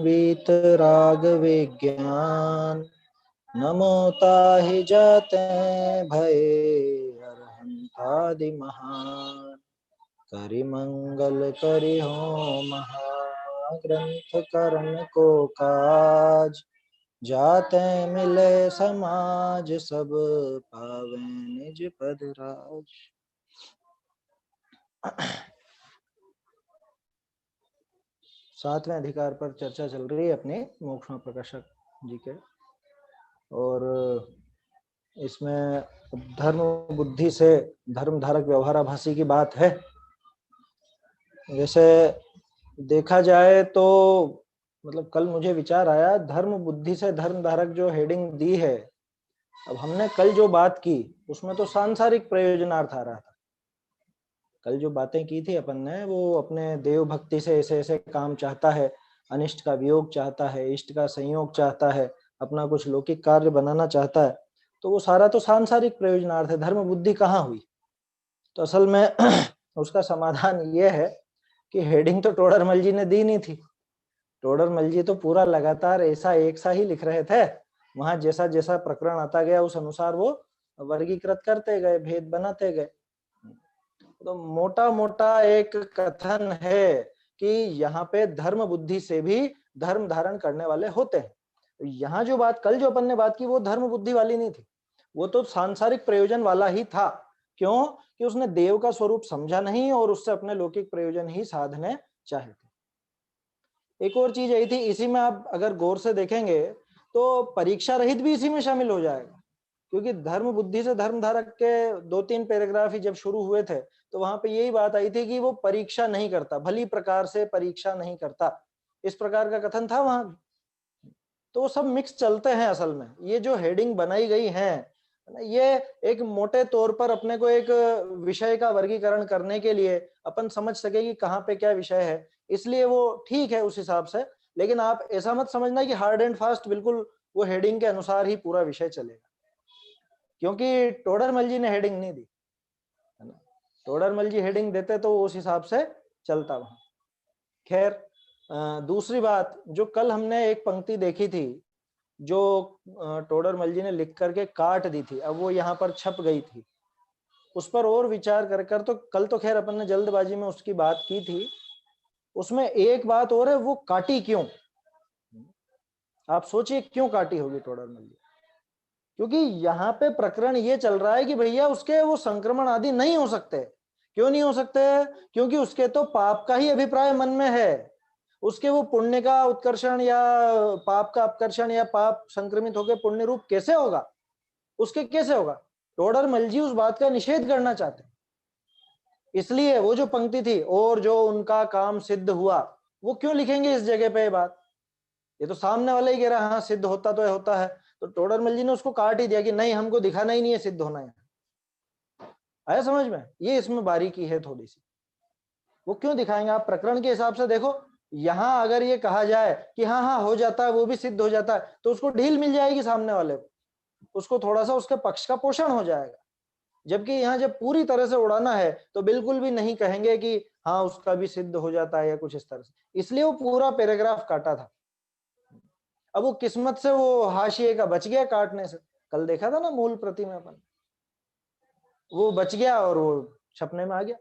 वीत राग विज्ञान, नमो ताहि जाते भय अरहंतादि महान। करि मंगल करि हो महाग्रंथ करण को काज, जाते मिले समाज सब पावे निज पद राज। सातवें अधिकार पर चर्चा चल रही है अपने मोक्षमा प्रकाशक जी के, और इसमें धर्म बुद्धि से धर्म धारक व्यवहाराभासी की बात है। वैसे देखा जाए तो मतलब कल मुझे विचार आया, धर्म बुद्धि से धर्म धारक जो हेडिंग दी है, अब हमने कल जो बात की उसमें तो सांसारिक प्रयोजनार्थ आ रहा था। कल जो बातें की थी अपन ने, वो अपने देव भक्ति से ऐसे ऐसे काम चाहता है, अनिष्ट का वियोग चाहता है, इष्ट का संयोग चाहता है, अपना कुछ लौकिक कार्य बनाना चाहता है, तो वो सारा तो सांसारिक प्रयोजनार्थ है, धर्म बुद्धि कहाँ हुई। तो असल में उसका समाधान ये है कि हेडिंग तो टोडरमल जी ने दी नहीं थी। टोडरमल जी तो पूरा लगातार ऐसा एक सा ही लिख रहे थे, वहां जैसा जैसा प्रकरण आता गया उस अनुसार वो वर्गीकृत करते गए, भेद बनाते गए। तो मोटा मोटा एक कथन है कि यहाँ पे धर्म बुद्धि से भी धर्म धारण करने वाले होते हैं। तो यहाँ जो बात कल जो अपन ने बात की वो धर्म बुद्धि वाली नहीं थी, वो तो सांसारिक प्रयोजन वाला ही था। क्यों? कि उसने देव का स्वरूप समझा नहीं और उससे अपने लौकिक प्रयोजन ही साधने चाहे थे। एक और चीज यही थी, इसी में आप अगर गौर से देखेंगे तो परीक्षा रहित भी इसी में शामिल हो जाएगा, क्योंकि धर्म बुद्धि से धर्म धारक के 2-3 पैराग्राफ ही जब शुरू हुए थे तो वहां पे यही बात आई थी कि वो परीक्षा नहीं करता, भली प्रकार से परीक्षा नहीं करता, इस प्रकार का कथन था वहां। तो वो सब मिक्स चलते हैं। असल में ये जो हेडिंग बनाई गई है, ये एक मोटे तौर पर अपने को एक विषय का वर्गीकरण करने के लिए अपन समझ सके कि कहाँ पे क्या विषय है, इसलिए वो ठीक है उस हिसाब से। लेकिन आप ऐसा मत समझना कि हार्ड एंड फास्ट बिल्कुल वो हेडिंग के अनुसार ही पूरा विषय चलेगा, क्योंकि टोडरमल जी ने हेडिंग नहीं दी है ना। टोडरमल जी हेडिंग देते तो उस हिसाब से चलता वहां। खैर, दूसरी बात, जो कल हमने एक पंक्ति देखी थी जो टोडरमल जी ने लिख करके काट दी थी, अब वो यहाँ पर छप गई थी, उस पर और विचार कर कर तो कल तो खैर अपन ने जल्दबाजी में उसकी बात की थी। उसमें एक बात और है, वो काटी क्यों? आप सोचिए क्यों काटी होगी टोडरमल जी? क्योंकि यहाँ पे प्रकरण ये चल रहा है कि भैया उसके वो संक्रमण आदि नहीं हो सकते। क्यों नहीं हो सकते? क्योंकि उसके तो पाप का ही अभिप्राय मन में है, उसके वो पुण्य का उत्कर्षण या पाप का अपकर्षण या पाप संक्रमित होकर पुण्य रूप कैसे होगा? उसके कैसे होगा? टोडरमल जी उस बात का निषेध करना चाहते, इसलिए वो जो पंक्ति थी, और जो उनका काम सिद्ध हुआ, वो क्यों लिखेंगे इस जगह पे ये बात? ये तो सामने वाला ही कह रहा है हाँ सिद्ध होता तो होता है, तो टोडरमल जी ने उसको काट ही दिया कि नहीं, हमको दिखाना ही नहीं है सिद्ध होना है। आया समझ में? ये इसमें बारीकी है थोड़ी सी। वो क्यों दिखाएंगे? आप प्रकरण के हिसाब से देखो, यहां अगर ये कहा जाए कि हाँ हाँ हो जाता है, वो भी सिद्ध हो जाता है, तो उसको ढील मिल जाएगी सामने वाले को, उसको थोड़ा सा उसके पक्ष का पोषण हो जाएगा। जबकि यहाँ जब पूरी तरह से उड़ाना है तो बिल्कुल भी नहीं कहेंगे कि हाँ उसका भी सिद्ध हो जाता है या कुछ इस तरह से, इसलिए वो पूरा पैराग्राफ काटा था। अब वो किस्मत से वो हाशिए का बच गया काटने से, कल देखा था ना मूल प्रति में अपन, वो बच गया और वो छपने में आ गया।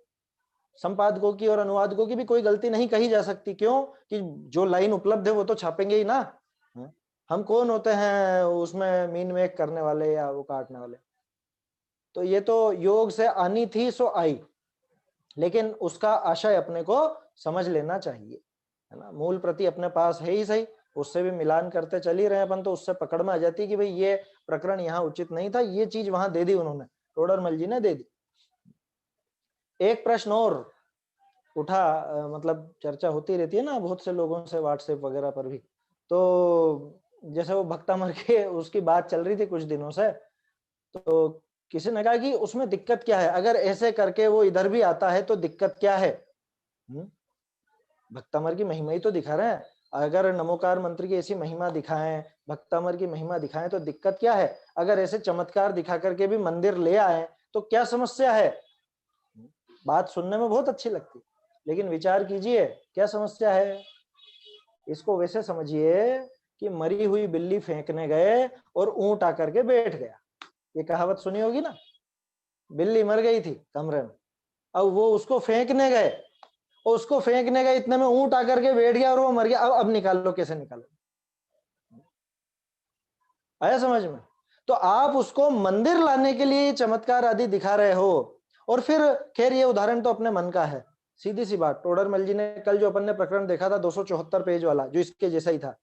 संपादकों की और अनुवादकों की भी कोई गलती नहीं कही जा सकती, क्यों कि जो लाइन उपलब्ध है वो तो छापेंगे ही ना। हम कौन होते हैं उसमें मीन मेक करने वाले या वो काटने वाले? तो ये तो योग से आनी थी सो आई, लेकिन उसका आशय अपने को समझ लेना चाहिए, है ना। मूल प्रति अपने पास है ही सही, उससे भी मिलान करते चल ही रहे अपन, तो उससे पकड़ में आ जाती है कि भाई ये प्रकरण यहाँ उचित नहीं था, ये चीज वहां दे दी उन्होंने, टोडरमल जी ने दे दी। एक प्रश्न और उठा, मतलब चर्चा होती रहती है ना बहुत से लोगों से व्हाट्सएप वगैरह पर भी, तो जैसे वो भक्तामर के उसकी बात चल रही थी कुछ दिनों से, तो किसी ने कहा कि उसमें दिक्कत क्या है, अगर ऐसे करके वो इधर भी आता है तो दिक्कत क्या है? भक्तामर की महिमा ही तो दिखा रहे हैं, अगर नमोकार मंत्र की ऐसी महिमा दिखाएं, भक्तामर की महिमा दिखाएं, तो दिक्कत क्या है? अगर ऐसे चमत्कार दिखा करके भी मंदिर ले आए तो क्या समस्या है? बात सुनने में बहुत अच्छी लगती, लेकिन विचार कीजिए क्या समस्या है? इसको वैसे समझिए कि मरी हुई बिल्ली फेंकने गए और ऊंट आकर के बैठ गया। ये कहावत सुनी होगी ना, बिल्ली मर गई थी कमरे में, अब वो उसको फेंकने गए, और उसको फेंकने गए इतने में ऊंट आकर के बैठ गया और वो मर गया। अब निकाल लो, कैसे निकालो? आया समझ में? तो आप उसको मंदिर लाने के लिए चमत्कार आदि दिखा रहे हो, और फिर खैर ये उदाहरण तो अपने मन का है, सीधी सी बात। टोडरमल जी ने कल जो अपन ने प्रकरण देखा था 274 पेज वाला, जो इसके जैसा ही था,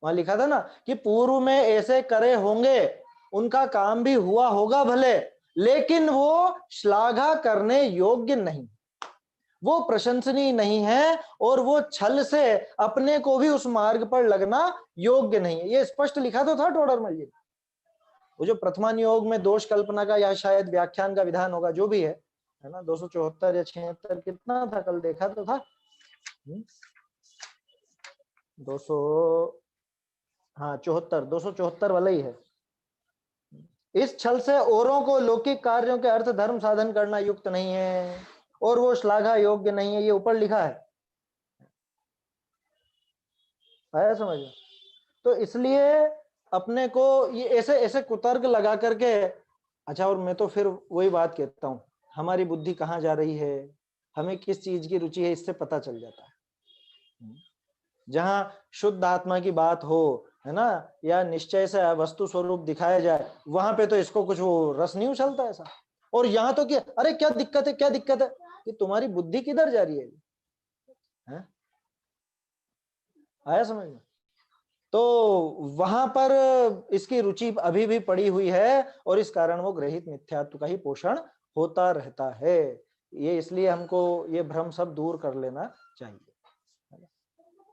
वहां लिखा था ना कि पूर्व में ऐसे करे होंगे, उनका काम भी हुआ होगा भले, लेकिन वो श्लाघा करने योग्य नहीं, वो प्रशंसनीय नहीं है, और वो छल से अपने को भी उस मार्ग पर लगना योग्य नहीं है। ये स्पष्ट लिखा तो था टोडरमल जी ने। वो जो प्रथमान योग में दोष कल्पना का या शायद व्याख्यान का विधान होगा, जो भी है ना, 274 या 76 कितना था, कल देखा तो था, 200, हाँ 74, 274 वाला ही है। इस छल से औरों को लौकिक कार्यों के अर्थ धर्म साधन करना युक्त नहीं है, और वो श्लाघा योग्य नहीं है, ये ऊपर लिखा है। आया समझ में? तो इसलिए अपने को ये ऐसे ऐसे कुतर्क लगा करके, अच्छा, और मैं तो फिर वही बात कहता हूँ, हमारी बुद्धि कहाँ जा रही है, हमें किस चीज की रुचि है, इससे पता चल जाता है। जहां शुद्ध आत्मा की बात हो, है ना, या निश्चय से वस्तु स्वरूप दिखाया जाए, वहां पे तो इसको कुछ वो रस नहीं उछलता ऐसा। और यहाँ तो क्या, अरे क्या दिक्कत है, क्या दिक्कत है, कि तुम्हारी बुद्धि किधर जा रही है? आया समझ में? तो वहां पर इसकी रुचि अभी भी पड़ी हुई है, और इस कारण वो ग्रहित मिथ्यात्व का ही पोषण होता रहता है। ये इसलिए हमको ये भ्रम सब दूर कर लेना चाहिए।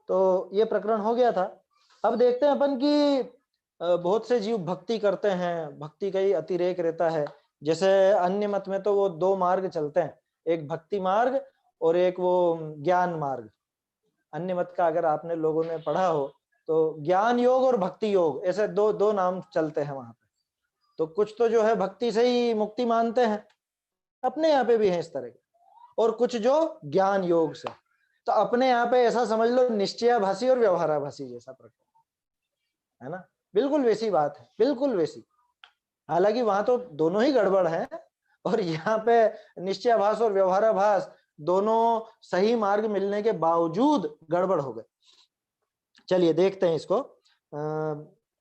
तो ये प्रकरण हो गया था। अब देखते हैं अपन कि बहुत से जीव भक्ति करते हैं, भक्ति का ही अतिरेक रहता है। जैसे अन्य मत में तो वो दो मार्ग चलते हैं, एक भक्ति मार्ग और एक वो ज्ञान मार्ग। अन्य मत का अगर आपने लोगों ने पढ़ा हो तो ज्ञान योग और भक्ति योग, ऐसे दो दो नाम चलते हैं वहां पे। तो कुछ तो जो है भक्ति से ही मुक्ति मानते हैं, अपने यहाँ पे भी है इस तरह के, और कुछ जो ज्ञान योग से। तो अपने यहाँ पे ऐसा समझ लो निश्चयाभासी और व्यवहाराभासी जैसा प्रकार है ना, बिल्कुल वैसी बात है, बिल्कुल वैसी। हालांकि वहां तो दोनों ही गड़बड़ है, और यहाँ पे निश्चयाभास और व्यवहाराभास दोनों सही मार्ग मिलने के बावजूद गड़बड़ हो गए। चलिए देखते हैं इसको।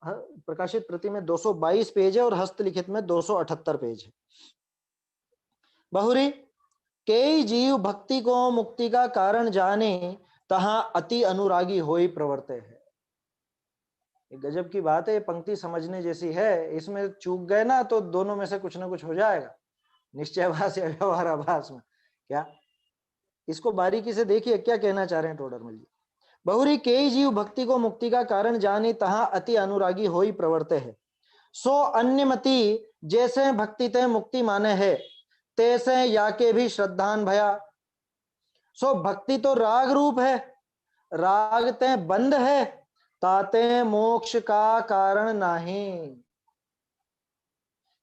प्रकाशित प्रति में 222 पेज है और हस्तलिखित में 278 पेज है। बहुरी कई जीव भक्ति को मुक्ति का कारण जाने, तहां अति अनुरागी होई प्रवर्ते है। गजब की बात है, ये पंक्ति समझने जैसी है। इसमें चूक गए ना तो दोनों में से कुछ ना कुछ हो जाएगा, निश्चयाभास या व्यवहाराभास में। क्या इसको बारीकी से देखिए क्या कहना चाह रहे हैं टोडरमल जी। बहुरी कई जीव भक्ति को मुक्ति का कारण जाने, तहां अति अनुरागी होई प्रवर्ते है। सो अन्यमति जैसे भक्ति ते मुक्ति माने है, तैसे या के भी श्रद्धान भया। सो भक्ति तो राग रूप है, राग ते बंध है, ताते मोक्ष का कारण नहीं।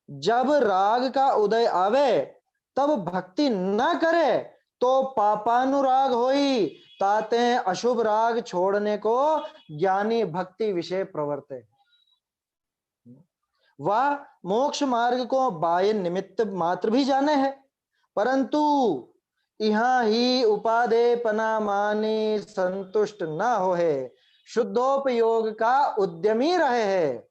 जब राग का उदय आवे तब भक्ति न करे तो पापानुराग होई, ताते अशुभ राग छोड़ने को ज्ञानी भक्ति विषय प्रवर्ते। वह मोक्ष मार्ग को बाह्य निमित्त मात्र भी जाने है, परंतु यहाँ ही उपादेय पना माने संतुष्ट न हो है, शुद्धोपयोग का उद्यमी रहे है,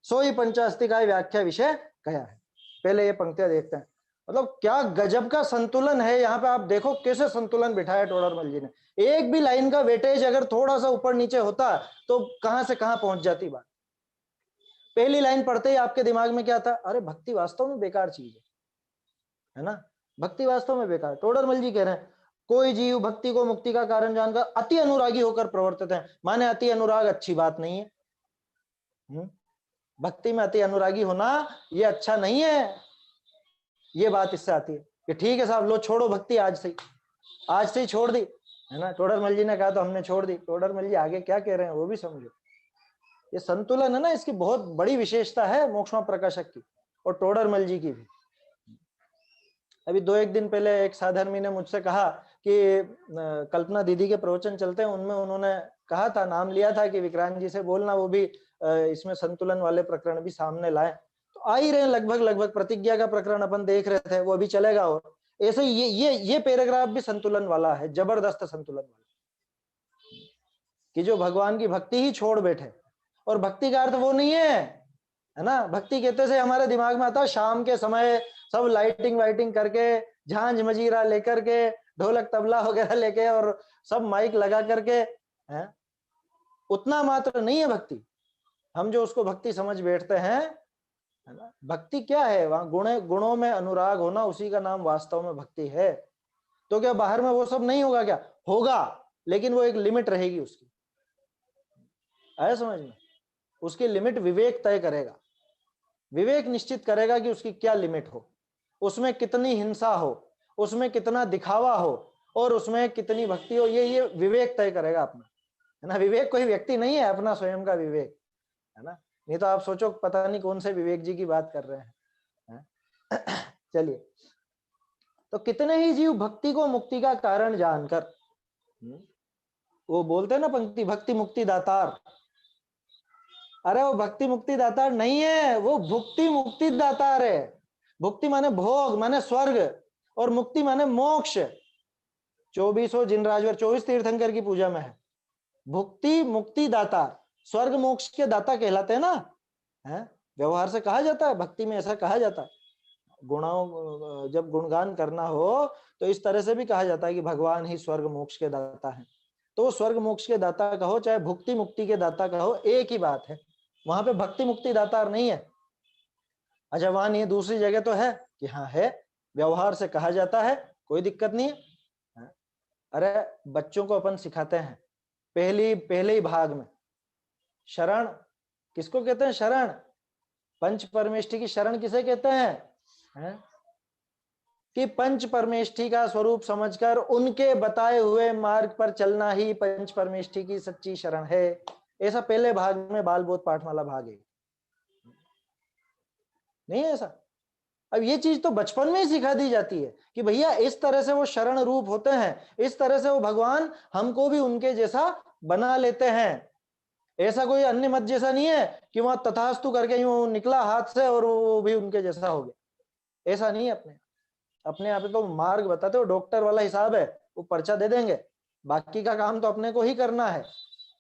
सोई पंचास्ति का व्याख्या विषय कहा है। पहले ये पंक्तियां देखते हैं, मतलब क्या गजब का संतुलन है यहाँ पे। आप देखो कैसे संतुलन बिठाया टोडरमल जी ने। एक भी लाइन का वेटेज अगर थोड़ा सा ऊपर नीचे होता तो कहां से कहां पहुंच जाती बात। पहली लाइन पढ़ते ही आपके दिमाग में क्या था, अरे भक्ति वास्तव में बेकार चीज है ना, भक्ति वास्तव में बेकार। टोडरमल जी कह रहे हैं कोई जीव भक्ति को मुक्ति का कारण जानकर अति अनुरागी होकर प्रवर्तित है, माने अति अनुराग अच्छी बात नहीं है। भक्ति में अति अनुरागी होना ये अच्छा नहीं है। ये बात इससे आती है कि ठीक है साहब, लो छोड़ो भक्ति आज से ही छोड़ दी, है ना। टोडरमल जी ने कहा तो हमने छोड़ दी। टोडरमल जी आगे क्या कह रहे हैं वो भी समझो। ये संतुलन है ना, इसकी बहुत बड़ी विशेषता है मोक्षमा प्रकाशक की और टोडरमल जी की भी। अभी 2-1 दिन पहले एक साधर्मी ने मुझसे कहा कि कल्पना दीदी के प्रवचन चलते हैं, उनमें उन्होंने कहा था, नाम लिया था कि विक्रांत जी से बोलना वो भी इसमें संतुलन वाले प्रकरण भी सामने लाए। तो आ ही रहे लगभग लगभग, प्रतिज्ञा का प्रकरण अपन देख रहे थे, वो अभी चलेगा। और ऐसे ये पैराग्राफ भी संतुलन वाला है, जबरदस्त संतुलन वाला, कि जो भगवान की भक्ति ही छोड़ बैठे। और भक्ति का अर्थ वो नहीं है ना, भक्ति कहते से हमारे दिमाग में आता शाम के समय सब लाइटिंग वाइटिंग करके, झांझ मजीरा लेकर के, ढोलक तबला वगैरह लेके और सब माइक लगा करके, है उतना मात्र नहीं है भक्ति। हम जो उसको भक्ति समझ बैठते हैं, है ना, भक्ति क्या है, वहां गुणों में अनुराग होना, उसी का नाम वास्तव में भक्ति है। तो क्या बाहर में वो सब नहीं होगा? क्या होगा, लेकिन वो एक लिमिट रहेगी उसकी। आया समझ में? उसकी लिमिट विवेक तय करेगा, विवेक निश्चित करेगा कि उसकी क्या लिमिट हो, उसमें कितनी हिंसा हो, उसमें कितना दिखावा हो, और उसमें कितनी भक्ति हो। ये विवेक तय करेगा अपना, है ना। विवेक कोई व्यक्ति नहीं है, अपना स्वयं का विवेक, है ना। नहीं तो आप सोचो पता नहीं कौन से विवेक जी की बात कर रहे हैं। चलिए, तो कितने ही जीव भक्ति को मुक्ति का कारण जानकर, वो बोलते हैं ना पंक्ति, भक्ति मुक्ति दातार। अरे वो भक्ति मुक्ति दातार नहीं है, वो भुक्ति मुक्ति दातार है। भुक्ति माने भोग, माने स्वर्ग, और मुक्ति माने मोक्ष। 24 जिन राजवर 24 तीर्थंकर की पूजा में है। भुक्ति मुक्ति दातार, स्वर्ग मोक्ष के दाता कहलाते हैं ना, है व्यवहार से कहा जाता है, भक्ति में ऐसा कहा जाता है। गुणों जब गुणगान करना हो तो इस तरह से भी कहा जाता है कि भगवान ही स्वर्ग मोक्ष के दाता है। तो स्वर्ग मोक्ष के दाता कहो चाहे भुक्ति मुक्ति के दाता कहो, एक ही बात है। वहां पे भक्ति मुक्ति दातार नहीं है। अच्छा वहां नहीं है, दूसरी जगह तो है कि हाँ है, व्यवहार से कहा जाता है, कोई दिक्कत नहीं है। अरे बच्चों को अपन सिखाते हैं पहले ही भाग में, शरण किसको कहते हैं? शरण, पंच परमेष्ठी की शरण किसे कहते हैं? कि पंच परमेष्ठी का स्वरूप समझकर उनके बताए हुए मार्ग पर चलना ही पंच परमेष्ठी की सच्ची शरण है। ऐसा पहले भाग में बाल बोध पाठमाला भाग है, नहीं ऐसा। अब ये चीज तो बचपन में ही सिखा दी जाती है कि भैया इस तरह से वो शरण रूप होते हैं, इस तरह से वो भगवान हमको भी उनके जैसा बना लेते हैं। ऐसा कोई अन्य मत जैसा नहीं है कि वहां तथास्तु करके यूं निकला हाथ से और वो भी उनके जैसा हो गया, ऐसा नहीं है। अपने यहाँ पे तो मार्ग बताते हो, डॉक्टर वाला हिसाब है, वो पर्चा दे देंगे, बाकी का काम तो अपने को ही करना है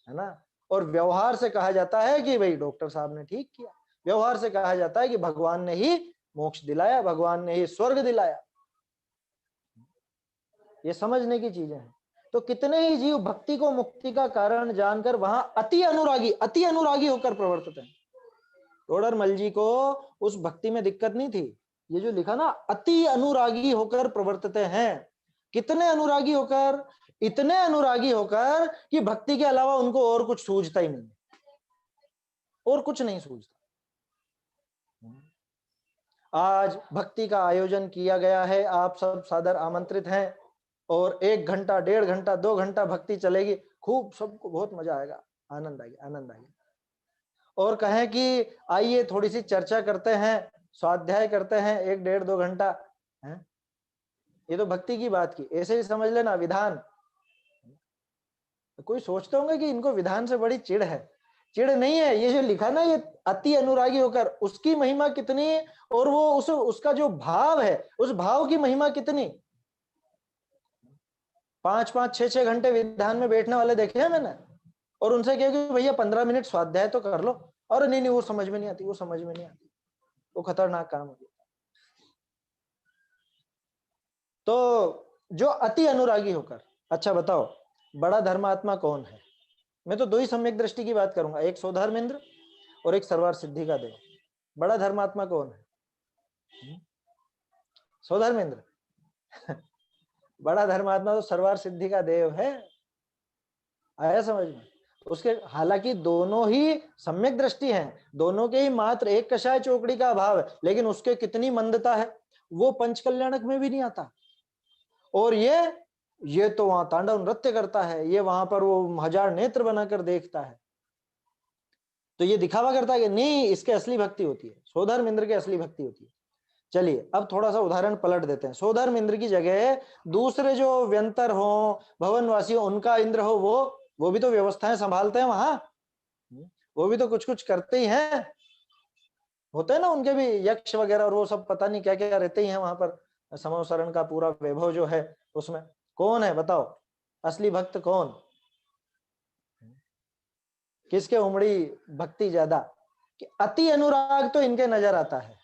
ना। और व्यवहार से कहा जाता है कि भाई डॉक्टर साहब ने ठीक किया, व्यवहार से कहा जाता है कि भगवान ने ही मोक्ष दिलाया, भगवान ने ही स्वर्ग दिलाया। ये समझने की चीजें हैं। तो कितने ही जीव भक्ति को मुक्ति का कारण जानकर वहां अति अनुरागी होकर प्रवर्तित हैं। टोडरमल जी को उस भक्ति में दिक्कत नहीं थी। ये जो लिखा ना, अति अनुरागी होकर प्रवर्तित हैं। कितने अनुरागी होकर? इतने अनुरागी होकर कि भक्ति के अलावा उनको और कुछ सूझता ही नहीं, और कुछ नहीं सूझता। आज भक्ति का आयोजन किया गया है, आप सब सादर आमंत्रित हैं, और 1 घंटा 1.5 घंटा 2 घंटा भक्ति चलेगी, खूब सबको बहुत मजा आएगा, आनंद आएगा। और कहें कि आइए थोड़ी सी चर्चा करते हैं, स्वाध्याय करते हैं 1 1.5 2 घंटा, है ये तो भक्ति की बात की। ऐसे ही समझ लेना विधान। कोई सोचते होंगे कि इनको विधान से बड़ी चिढ़ है, चिढ़ नहीं है। ये जो लिखा ना, ये अति अनुरागी होकर, उसकी महिमा कितनी, और वो उसका जो भाव है, उस भाव की महिमा कितनी। 5-5 6-6 घंटे विधान में बैठने वाले देखे हैं मैंने, और उनसे कहा कि भैया 15 मिनट स्वाध्याय तो कर लो, और नहीं वो समझ में नहीं आती, वो खतरनाक काम हो गया। तो जो अति अनुरागी होकर, अच्छा बताओ बड़ा धर्मात्मा कौन है? मैं तो 2 ही सम्यक दृष्टि की बात करूंगा, एक सौधर्मेंद्र और एक सर्वार सिद्धि का देव। बड़ा धर्मात्मा कौन है? सौधर्मेंद्र। बड़ा धर्मात्मा तो सर्वार सिद्धि का देव है। आया समझ में? उसके हालांकि दोनों ही सम्यक दृष्टि हैं, दोनों के ही मात्र एक कषाय चौकड़ी का अभाव है, लेकिन उसके कितनी मंदता है, वो पंचकल्याणक में भी नहीं आता। और ये तो वहां तांडव नृत्य करता है, ये वहां पर वो 1000 नेत्र बनाकर देखता है। तो ये दिखावा करता है कि नहीं, इसके असली भक्ति होती है, सौधर्मेंद्र की असली भक्ति होती है। चलिए अब थोड़ा सा उदाहरण पलट देते हैं। सौधर्मेंद्र की जगह दूसरे जो व्यंतर हो, भवनवासी हो, उनका इंद्र हो, वो वो भी तो व्यवस्थाएं संभालते हैं वहां, वो भी तो कुछ कुछ करते ही हैं, होते हैं ना उनके भी यक्ष वगैरह और वो सब पता नहीं क्या क्या रहते ही हैं वहां पर। समोसरण का पूरा वैभव जो है उसमें कौन है बताओ, असली भक्त कौन, किसके उमड़ी भक्ति ज्यादा? कि अति अनुराग तो इनके नजर आता है,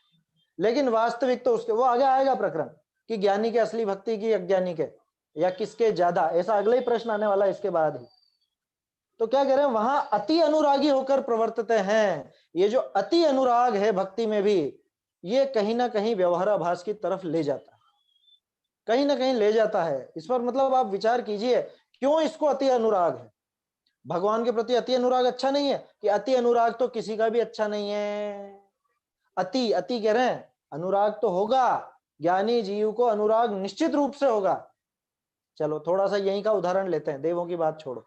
लेकिन वास्तविक तो उसके, वो आगे आएगा प्रकरण कि ज्ञानी के असली भक्ति की अज्ञानी के, या किसके ज्यादा, ऐसा अगला ही प्रश्न आने वाला है इसके बाद ही। तो क्या कह रहे हैं, वहां अति अनुरागी होकर प्रवर्तते हैं। ये जो अति अनुराग है भक्ति में भी, ये कहीं ना कहीं व्यवहाराभास की तरफ ले जाता है, कहीं ना कहीं ले जाता है। इस पर मतलब आप विचार कीजिए, क्यों इसको अति अनुराग है? भगवान के प्रति अति अनुराग अच्छा नहीं है? कि अति अनुराग तो किसी का भी अच्छा नहीं है। अति अति कह रहे हैं, अनुराग तो होगा, ज्ञानी जीव को अनुराग निश्चित रूप से होगा। चलो थोड़ा सा यहीं का उदाहरण लेते हैं, देवों की बात छोड़ो।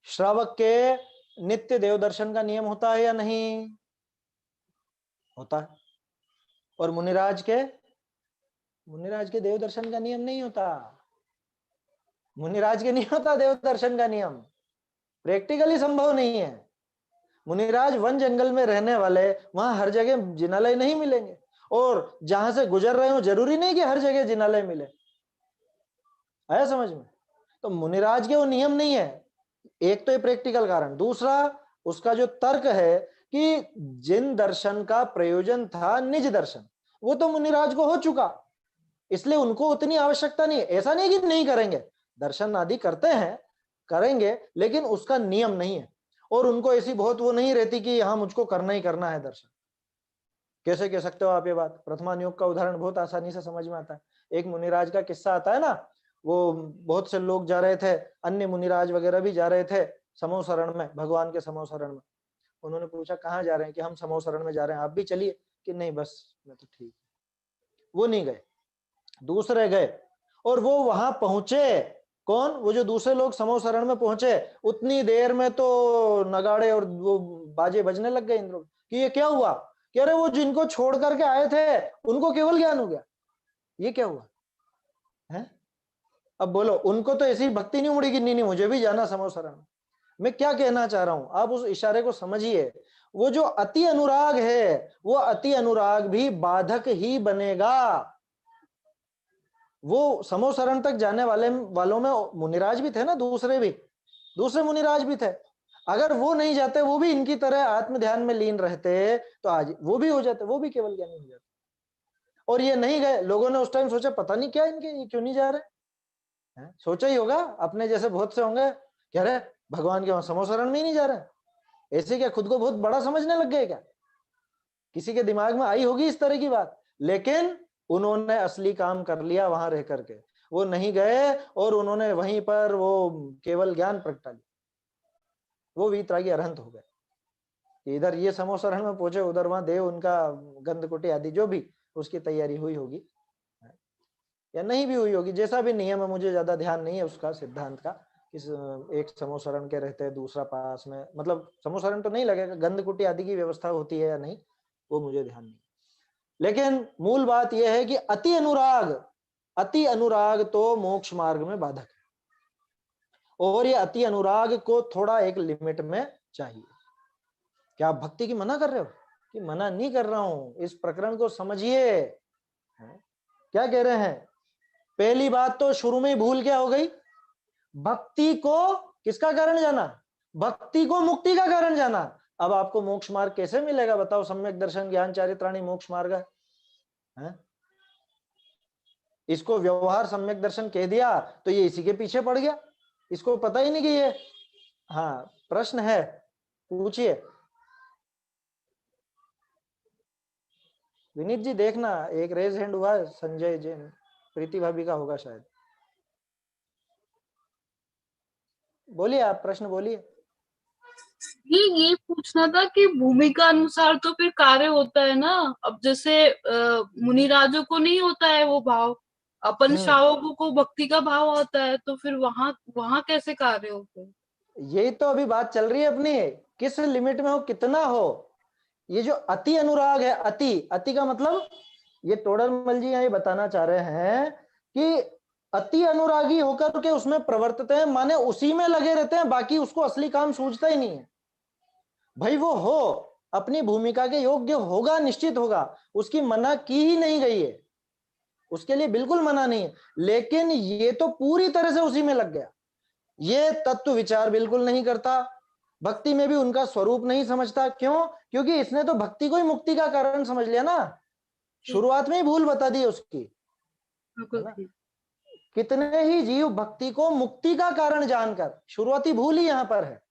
श्रावक के नित्य देव दर्शन का नियम होता है या नहीं होता है? और मुनिराज के देव दर्शन का नियम नहीं होता। मुनिराज के नहीं होता देव दर्शन का नियम, प्रैक्टिकली संभव नहीं है। मुनिराज वन जंगल में रहने वाले, वहां हर जगह जिनालय नहीं मिलेंगे, और जहां से गुजर रहे हो जरूरी नहीं कि हर जगह जिनालय मिले। आया समझ में? तो मुनिराज के वो नियम नहीं है। एक तो ये प्रैक्टिकल कारण, दूसरा उसका जो तर्क है कि जिन दर्शन का प्रयोजन था निज दर्शन, वो तो मुनिराज को हो चुका, इसलिए उनको उतनी आवश्यकता नहीं है। ऐसा नहीं कि नहीं करेंगे, दर्शन आदि करते हैं, करेंगे, लेकिन उसका नियम नहीं है। और उनको ऐसी बहुत वो नहीं रहती कि हाँ मुझको करना ही करना है दर्शन। कैसे कह सकते हो आप ये बात? प्रथमान योग का उदाहरण बहुत आसानी से समझ में आता है। एक मुनिराज का किस्सा आता है ना, वो बहुत से लोग जा रहे थे, अन्य मुनिराज वगैरह भी जा रहे थे समूह शरण में, भगवान के समूह शरण में। उन्होंने पूछा कहाँ जा रहे हैं? कि हम समूह शरण में जा रहे हैं, आप भी चलिए। कि नहीं बस मैं तो ठीक। वो नहीं गए, दूसरे गए, और वो वहां पहुंचे। कौन? वो जो दूसरे लोग समूह शरण में पहुंचे, उतनी देर में तो नगाड़े और वो बाजे बजने लग गए इंद्र कि ये क्या हुआ? कह रहे वो जिनको छोड़ करके आए थे उनको केवल ज्ञान हो गया, ये क्या हुआ है? अब बोलो, उनको तो ऐसी भक्ति नहीं उड़ी कि नहीं नहीं मुझे भी जाना समूह शरण। मैं क्या कहना चाह रहा हूं, आप उस इशारे को समझिए। वो जो अति अनुराग है, वो अति अनुराग भी बाधक ही बनेगा। वो समूह शरण तक जाने वालों में मुनिराज भी थे ना, दूसरे मुनिराज भी थे। अगर वो नहीं जाते, वो भी इनकी तरह आत्म ध्यान में लीन रहते, तो आज वो भी हो जाते, वो भी केवल ज्ञानी हो जाते। और ये नहीं गए, लोगों ने उस टाइम सोचा पता नहीं क्या इनके, ये क्यों नहीं जा रहे हैं? सोचा ही होगा, अपने जैसे बहुत से होंगे, कह रहे भगवान के वहां समूह शरण में ही नहीं जा रहे, ऐसे क्या खुद को बहुत बड़ा समझने लग गए क्या? किसी के दिमाग में आई होगी इस तरह की बात। लेकिन उन्होंने असली काम कर लिया वहां रह करके, वो नहीं गए और उन्होंने वहीं पर वो केवल ज्ञान प्रगटा लिया। वो वीतरागी अरहंत हो गए। इधर ये समूह शरण में पहुंचे, उधर वहां देव उनका गंधकुटी आदि जो भी उसकी तैयारी हुई होगी या नहीं भी हुई होगी, जैसा भी नियम है, मुझे ज्यादा ध्यान नहीं है उसका सिद्धांत का। इस एक समूह शरण के रहते हैं, दूसरा पास में, मतलब समूह शरण तो नहीं लगेगा, गंधकुटी आदि की व्यवस्था होती है या नहीं वो मुझे ध्यान नहीं। लेकिन मूल बात यह है कि अति अनुराग तो मोक्ष मार्ग में बाधक है, और ये अति अनुराग को थोड़ा एक लिमिट में चाहिए। क्या आप भक्ति की मना कर रहे हो? कि मना नहीं कर रहा हूं, इस प्रकरण को समझिए। क्या कह रहे हैं? पहली बात तो शुरू में ही भूल क्या हो गई? भक्ति को किसका कारण जाना? भक्ति को मुक्ति का कारण जाना। अब आपको मोक्ष मार्ग कैसे मिलेगा बताओ? सम्यक दर्शन ज्ञान चारित्राणी मोक्ष मार्ग है। इसको व्यवहार सम्यक दर्शन कह दिया तो ये इसी के पीछे पड़ गया, इसको पता ही नहीं कि ये। हाँ प्रश्न है, पूछिए। विनीत जी देखना, एक रेज हैंड हुआ है, संजय जैन, प्रीति भाभी का होगा शायद। बोलिए, आप प्रश्न बोलिए। ये पूछना था कि भूमिका अनुसार तो फिर कार्य होता है ना। अब जैसे मुनिराजों को नहीं होता है वो भाव, अपन श्रावकों को भक्ति का भाव होता है, तो फिर वहां वहां कैसे कार्य होते हैं? यही तो अभी बात चल रही है अपनी, किस लिमिट में हो, कितना हो। ये जो अति अनुराग है, अति का मतलब ये टोडरमल जी यहाँ ये बताना चाह रहे हैं कि अति अनुरागी होकर के उसमें प्रवर्तित हैं, माने उसी में लगे रहते हैं, बाकी उसको असली काम सूझता ही नहीं है। भाई वो हो, अपनी भूमिका के योग्य होगा, निश्चित होगा, उसकी मना की ही नहीं गई है, उसके लिए बिल्कुल मना नहीं है, लेकिन ये तो पूरी तरह से उसी में लग गया। ये तत्व विचार बिल्कुल नहीं करता, भक्ति में भी उनका स्वरूप नहीं समझता। क्यों? क्योंकि इसने तो भक्ति को ही मुक्ति का कारण समझ लिया ना, शुरुआत में ही भूल बता दी उसकी, है ना। कितने ही जीव भक्ति को मुक्ति का कारण जानकर, शुरुआती भूल ही यहां पर है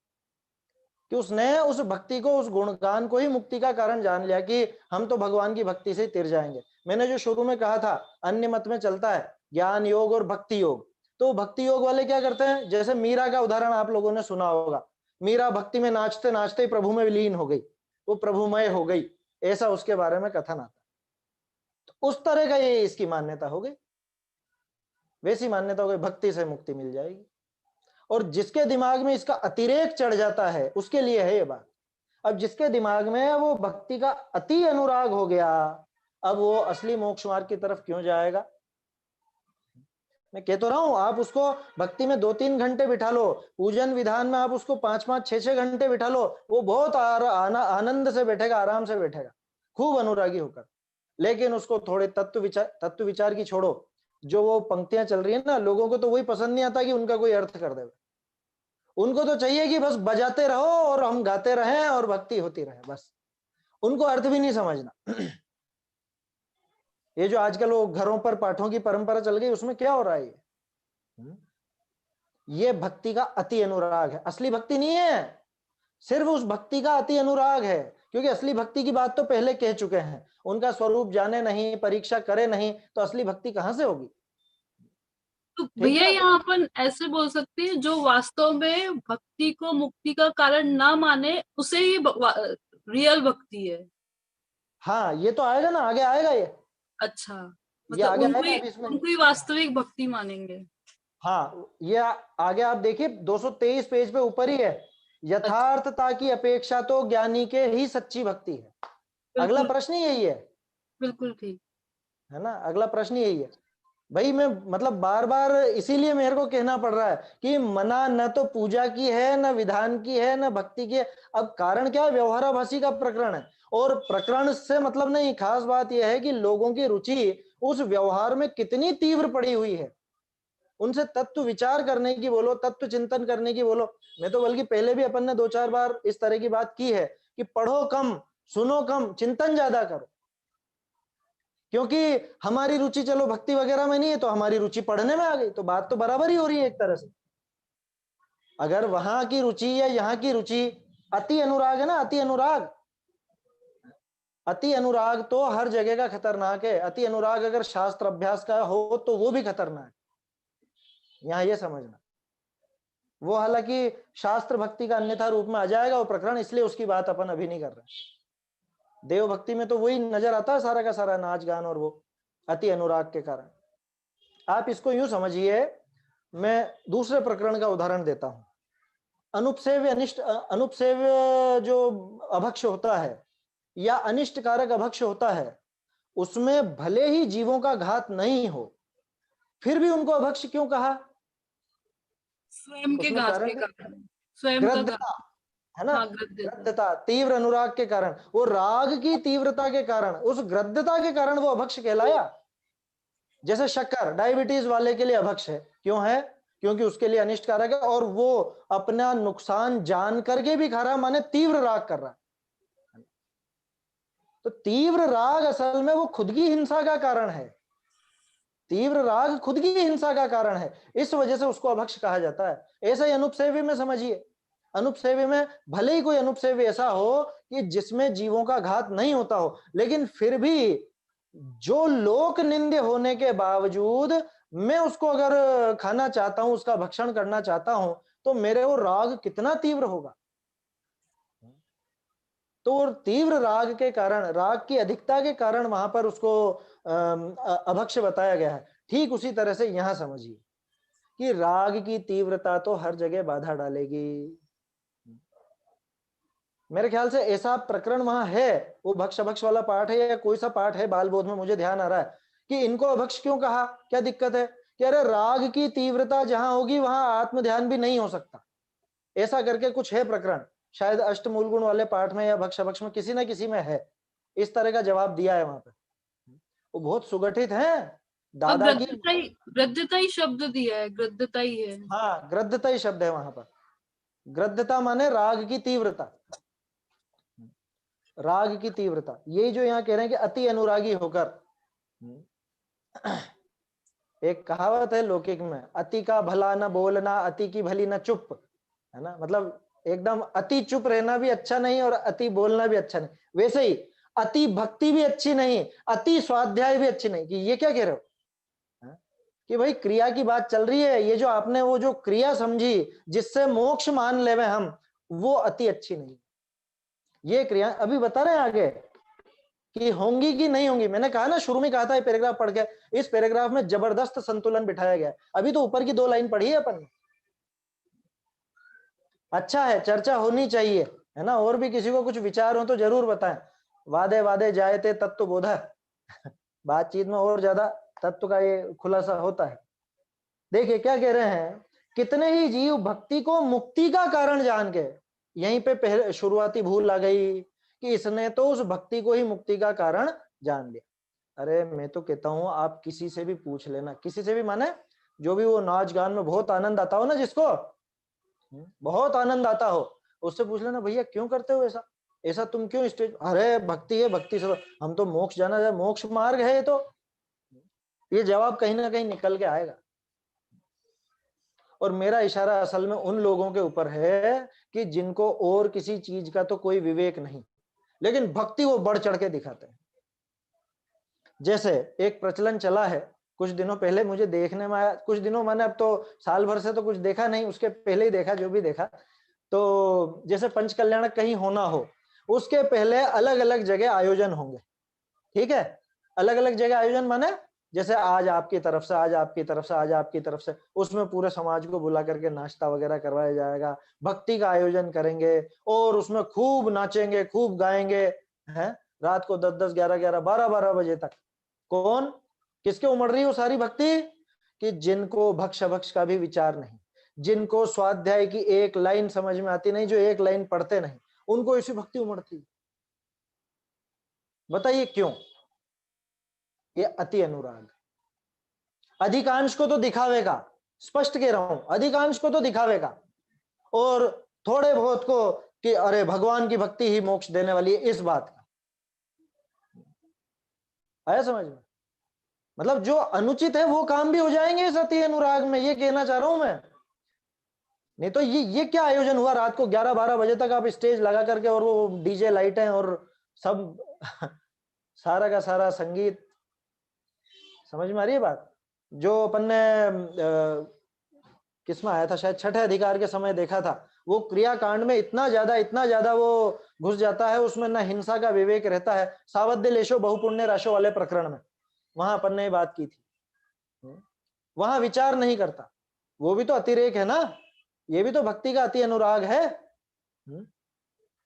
कि उसने उस भक्ति को, उस गुणगान को ही मुक्ति का कारण जान लिया कि हम तो भगवान की भक्ति से तिर जाएंगे। मैंने जो शुरू में कहा था, अन्य मत में चलता है ज्ञान योग और भक्ति योग, तो भक्ति योग वाले क्या करते हैं, जैसे मीरा का उदाहरण आप लोगों ने सुना होगा, मीरा भक्ति में नाचते नाचते ही प्रभु में विलीन हो गई, वो प्रभुमय हो गई, ऐसा उसके बारे में कथन आता। तो उस तरह का ये इसकी मान्यता हो गई, वैसी मान्यता हो गई, भक्ति से मुक्ति मिल जाएगी। और जिसके दिमाग में इसका अतिरेक चढ़ जाता है उसके लिए है ये बात। अब जिसके दिमाग में वो भक्ति का अति अनुराग हो गया, अब वो असली मोक्ष मार्ग की तरफ क्यों जाएगा। मैं कह तो रहा हूं, आप उसको भक्ति में 2-3 घंटे बिठा लो, पूजन विधान में आप उसको 5-5, 6-6 घंटे बिठा लो, वो बहुत आनंद से बैठेगा, आराम से बैठेगा, खूब अनुरागी होकर। लेकिन उसको थोड़े तत्व विचार की छोड़ो, जो वो पंक्तियां चल रही है ना, लोगों को तो वही पसंद नहीं आता कि उनका कोई अर्थ कर दे। उनको तो चाहिए कि बस बजाते रहो और हम गाते रहें और भक्ति होती रहे, बस। उनको अर्थ भी नहीं समझना। ये जो आजकल वो घरों पर पाठों की परंपरा चल गई, उसमें क्या हो रहा है, ये भक्ति का अति अनुराग है, असली भक्ति नहीं है, सिर्फ उस भक्ति का अति अनुराग है। क्योंकि असली भक्ति की बात तो पहले कह चुके हैं, उनका स्वरूप जाने नहीं, परीक्षा करे नहीं, तो असली भक्ति कहां से होगी। तो भैया यहाँ अपन ऐसे बोल सकते हैं, जो वास्तव में भक्ति को मुक्ति का कारण ना माने, उसे ही रियल भक्ति है। हाँ, ये तो आएगा ना, आगे आएगा ये। अच्छा, ये मतलब आगे आएगा अभी इसमें, उनको ही वास्तविक भक्ति मानेंगे। हाँ, ये आगे आप देखिए 223 पेज पे ऊपर ही है, यथार्थता की अपेक्षा तो ज्ञानी के ही सच्ची भक्ति है। अगला प्रश्न यही है, बिल्कुल ठीक है ना, अगला प्रश्न यही है। भाई मैं मतलब बार बार इसीलिए मेरे को कहना पड़ रहा है कि मना न तो पूजा की है, न विधान की है, न भक्ति की है। अब कारण क्या है, व्यवहाराभासी का प्रकरण है, और प्रकरण से मतलब नहीं, खास बात यह है कि लोगों की रुचि उस व्यवहार में कितनी तीव्र पड़ी हुई है। उनसे तत्व विचार करने की बोलो, तत्व चिंतन करने की बोलो। मैं तो बल्कि पहले भी अपन ने 2-4 बार इस तरह की बात की है कि पढ़ो कम, सुनो कम, चिंतन ज्यादा करो। क्योंकि हमारी रुचि चलो भक्ति वगैरह में नहीं है, तो हमारी रुचि पढ़ने में आ गई, तो बात तो बराबर ही हो रही है एक तरह से। अगर वहां की रुचि या यहाँ की रुचि, अति अनुराग है ना, अति अनुराग, अति अनुराग तो हर जगह का खतरनाक है। अति अनुराग अगर शास्त्र अभ्यास का हो तो वो भी खतरनाक है, यहाँ ये समझना। वो हालांकि शास्त्र भक्ति का अन्यथा रूप में आ जाएगा वो प्रकरण, इसलिए उसकी बात अपन अभी नहीं कर रहे। देव भक्ति में तो वही नजर आता है सारा का सारा, नाच गान और वो अति अनुराग के कारण। आप इसको यूं समझिए, मैं दूसरे प्रकरण का उदाहरण देता हूं। अनुपसेव्य अनिष्ट, अनुपसेव्य जो अभक्ष होता है या अनिष्ट कारक अभक्ष होता है, उसमें भले ही जीवों का घात नहीं हो, फिर भी उनको अभक्ष क्यों कहा? स्वयं के घात के कारण, स्वयं का घात, है ना, ग्रद्धता, तीव्र अनुराग के कारण, वो राग की तीव्रता के कारण, उस ग्रद्धता के कारण वो अभक्ष कहलाया। जैसे शक्कर डायबिटीज वाले के लिए अभक्ष है, क्यों है? क्योंकि उसके लिए अनिष्ट कारक है और वो अपना नुकसान जान करके भी खा रहा, माने तीव्र राग कर रहा है। तो तीव्र राग असल में वो खुद की हिंसा का कारण है, तीव्र राग खुद की हिंसा का कारण है, इस वजह से उसको अभक्ष कहा जाता है। ऐसा ही अनुपसेव्य में समझिए, अनुपसेव्य में भले ही कोई अनुपसेव्य ऐसा हो कि जिसमें जीवों का घात नहीं होता हो, लेकिन फिर भी जो लोक निंद्य होने के बावजूद मैं उसको अगर खाना चाहता हूं, उसका भक्षण करना चाहता हूं, तो मेरे वो राग कितना तीव्र होगा। तो तीव्र राग के कारण, राग की अधिकता के कारण वहां पर उसको अभक्ष बताया गया है। ठीक उसी तरह से यहां समझिए कि राग की तीव्रता तो हर जगह बाधा डालेगी। मेरे ख्याल से ऐसा प्रकरण वहां है, वो भक्ष अभक्ष वाला पाठ है या कोई सा पाठ है बाल बोध में, मुझे ध्यान आ रहा है कि इनको अभक्ष क्यों कहा, क्या दिक्कत है? कि अरे राग की तीव्रता जहां होगी वहां आत्म ध्यान भी नहीं हो सकता, ऐसा करके कुछ है प्रकरण, शायद अष्टमूल गुण वाले पाठ में या भक्षभक्ष में किसी ना किसी में है, इस तरह का जवाब दिया है वहां पे। वो बहुत सुगठित है और दादा की। गद्यता ही शब्द दिया है, गद्यता ही है। हाँ, ग्रद्धता ही शब्द है वहां पर। ग्रद्धता माने राग की तीव्रता, राग की तीव्रता। यही जो यहाँ कह रहे हैं कि अति अनुरागी होकर, एक कहावत है लौकिक में, अति का भला न बोलना, अति की भली न चुप, है ना। मतलब एकदम अति चुप रहना भी अच्छा नहीं और अति बोलना भी अच्छा नहीं। वैसे ही अति भक्ति भी अच्छी नहीं, अति स्वाध्याय भी अच्छी नहीं। कि ये क्या कह रहे हो, है? कि भाई क्रिया की बात चल रही है, ये जो आपने वो जो क्रिया समझी जिससे मोक्ष मान लेवे हम, वो अति अच्छी नहीं। ये क्रिया अभी बता रहे हैं आगे कि होंगी कि नहीं होंगी। मैंने कहा ना, शुरू में कहा था ये पैराग्राफ पढ़ के, इस पैराग्राफ में जबरदस्त संतुलन बिठाया गया है। अभी तो ऊपर की 2 लाइन पढ़ी है अपन ने। अच्छा है, चर्चा होनी चाहिए, है ना। और भी किसी को कुछ विचार हो तो जरूर बताएं। वादे वादे जायते तत्व बोध बातचीत में और ज्यादा तत्व का ये खुलासा होता है। देखिए क्या कह रहे हैं, कितने ही जीव भक्ति को मुक्ति का कारण जान के, यहीं पे पहले शुरुआती भूल आ गई कि इसने तो उस भक्ति को ही मुक्ति का कारण जान लिया। अरे मैं तो कहता हूं आप किसी से भी पूछ लेना, किसी से भी, माने जो भी वो नाच गान में बहुत आनंद आता हो ना, जिसको बहुत आनंद आता हो, उससे पूछ लेना भैया क्यों करते हो ऐसा, ऐसा तुम क्यों स्टेज, अरे भक्ति है, भक्ति से हम तो मोक्ष जाना है, मोक्ष मार्ग है। तो ये जवाब कहीं ना कहीं निकल के आएगा। और मेरा इशारा असल में उन लोगों के ऊपर है कि जिनको और किसी चीज का तो कोई विवेक नहीं, लेकिन भक्ति वो बढ़ चढ़ के दिखाते हैं। जैसे एक प्रचलन चला है कुछ दिनों पहले, मुझे देखने में आया, कुछ दिनों माने अब तो साल भर से तो कुछ देखा नहीं, उसके पहले ही देखा जो भी देखा। तो जैसे पंच कल्याणक कहीं होना हो, उसके पहले अलग अलग जगह आयोजन होंगे, ठीक है। अलग अलग जगह आयोजन माने जैसे आज आपकी तरफ से, आज आपकी तरफ से, आज आपकी तरफ से, उसमें पूरे समाज को बुला करके नाश्ता वगैरह करवाया जाएगा, भक्ति का आयोजन करेंगे और उसमें खूब नाचेंगे, खूब गाएंगे, हैं, रात को 10-10, 11-11, 12-12 बजे तक। कौन, किसके उमड़ रही हो सारी भक्ति, कि जिनको भक्ष भक्ष का भी विचार नहीं, जिनको स्वाध्याय की एक लाइन समझ में आती नहीं, जो एक लाइन पढ़ते नहीं, उनको ऐसी भक्ति उमड़ती। बताइए क्यों? ये अति अनुराग। अधिकांश को तो दिखावे का, स्पष्ट कह रहा हूं, अधिकांश को तो दिखावे का, और थोड़े बहुत को कि अरे भगवान की भक्ति ही मोक्ष देने वाली है, इस बात का। आया समझ में? मतलब जो अनुचित है वो काम भी हो जाएंगे इस अति अनुराग में, ये कहना चाह रहा हूं मैं। नहीं तो ये क्या आयोजन हुआ, रात को 11-12 बजे तक आप स्टेज लगा करके, और वो डीजे लाइटें और सब सारा का सारा संगीत। समझ में आ रही है बात? जो अपन ने किसमें आया था, शायद छठे अधिकार के समय देखा था, वो क्रियाकांड में इतना ज्यादा वो घुस जाता है, उसमें ना हिंसा का विवेक रहता है। सावध्य लेशो बहुपुण्य राशो वाले प्रकरण में वहां अपन ने बात की थी। वहां विचार नहीं करता, वो भी तो अतिरेक है ना, ये भी तो भक्ति का अति अनुराग है।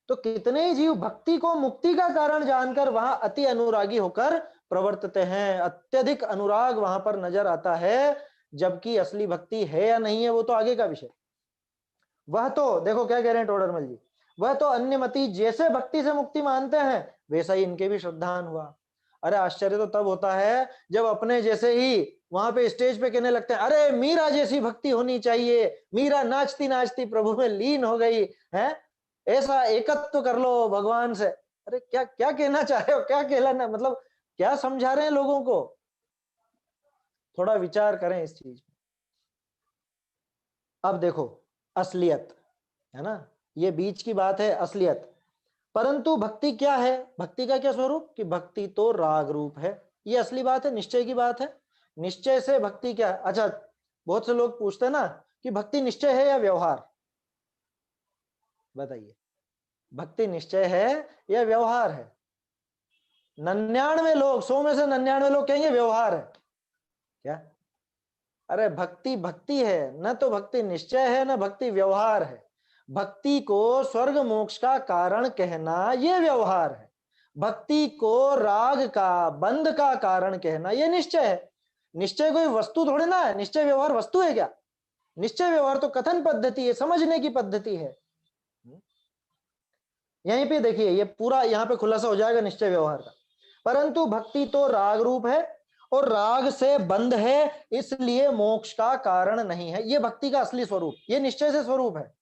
तो कितने ही जीव भक्ति को मुक्ति का कारण जानकर वहां अति अनुरागी होकर प्रवर्तते हैं। अत्यधिक अनुराग वहां पर नजर आता है, जबकि असली भक्ति है या नहीं है वो तो आगे का विषय। वह तो देखो क्या कह रहे हैं टोडरमल जी, वह तो अन्यमति जैसे भक्ति से मुक्ति मानते हैं, वैसा ही इनके भी श्रद्धान हुआ। अरे आश्चर्य तो तब होता है जब अपने जैसे ही वहां पे स्टेज पे कहने लगते हैं, अरे मीरा जैसी भक्ति होनी चाहिए, मीरा नाचती नाचती प्रभु में लीन हो गई है, ऐसा एकत्व कर लो भगवान से। अरे क्या क्या कहना चाह रहे हो, क्या कहना, मतलब क्या समझा रहे हैं लोगों को? थोड़ा विचार करें इस चीज। अब देखो असलियत, है ना, ये बीच की बात है, असलियत। परंतु भक्ति क्या है, भक्ति का क्या स्वरूप, कि भक्ति तो राग रूप है, ये असली बात है, निश्चय की बात है। निश्चय से भक्ति क्या है? अच्छा, बहुत से लोग पूछते हैं ना कि भक्ति निश्चय है या व्यवहार, बताइए, भक्ति निश्चय है या व्यवहार है? 99 लोग, 100 में से 99 लोग कहेंगे व्यवहार है। क्या? अरे भक्ति भक्ति है, न तो भक्ति निश्चय है, न भक्ति व्यवहार है। भक्ति को स्वर्ग मोक्ष का कारण कहना ये व्यवहार है, भक्ति को राग का, बंध का कारण कहना ये निश्चय है। निश्चय कोई वस्तु थोड़ी ना है, निश्चय व्यवहार वस्तु है क्या? निश्चय व्यवहार तो कथन पद्धति है, समझने की पद्धति है। यहीं पे देखिए, ये पूरा यहाँ पे खुलासा हो जाएगा निश्चय व्यवहार का। परंतु भक्ति तो राग रूप है और राग से बंध है, इसलिए मोक्ष का कारण नहीं है। ये भक्ति का असली स्वरूप, ये निश्चय से स्वरूप है।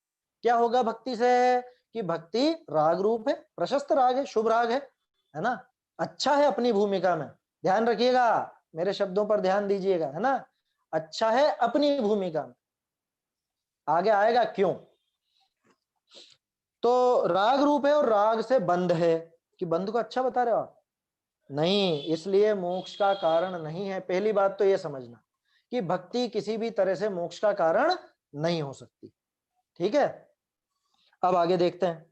क्या होगा भक्ति से? कि भक्ति राग रूप है, प्रशस्त राग है, शुभ राग है ना, अच्छा है अपनी भूमिका में। ध्यान रखिएगा, मेरे शब्दों पर ध्यान दीजिएगा, है ना, अच्छा है अपनी भूमिका में। आगे आएगा क्यों। तो राग रूप है और राग से बंध है, कि बंध को अच्छा बता रहे हो आप? नहीं, इसलिए मोक्ष का कारण नहीं है। पहली बात तो यह समझना कि भक्ति किसी भी तरह से मोक्ष का कारण नहीं हो सकती। ठीक है, अब आगे देखते हैं।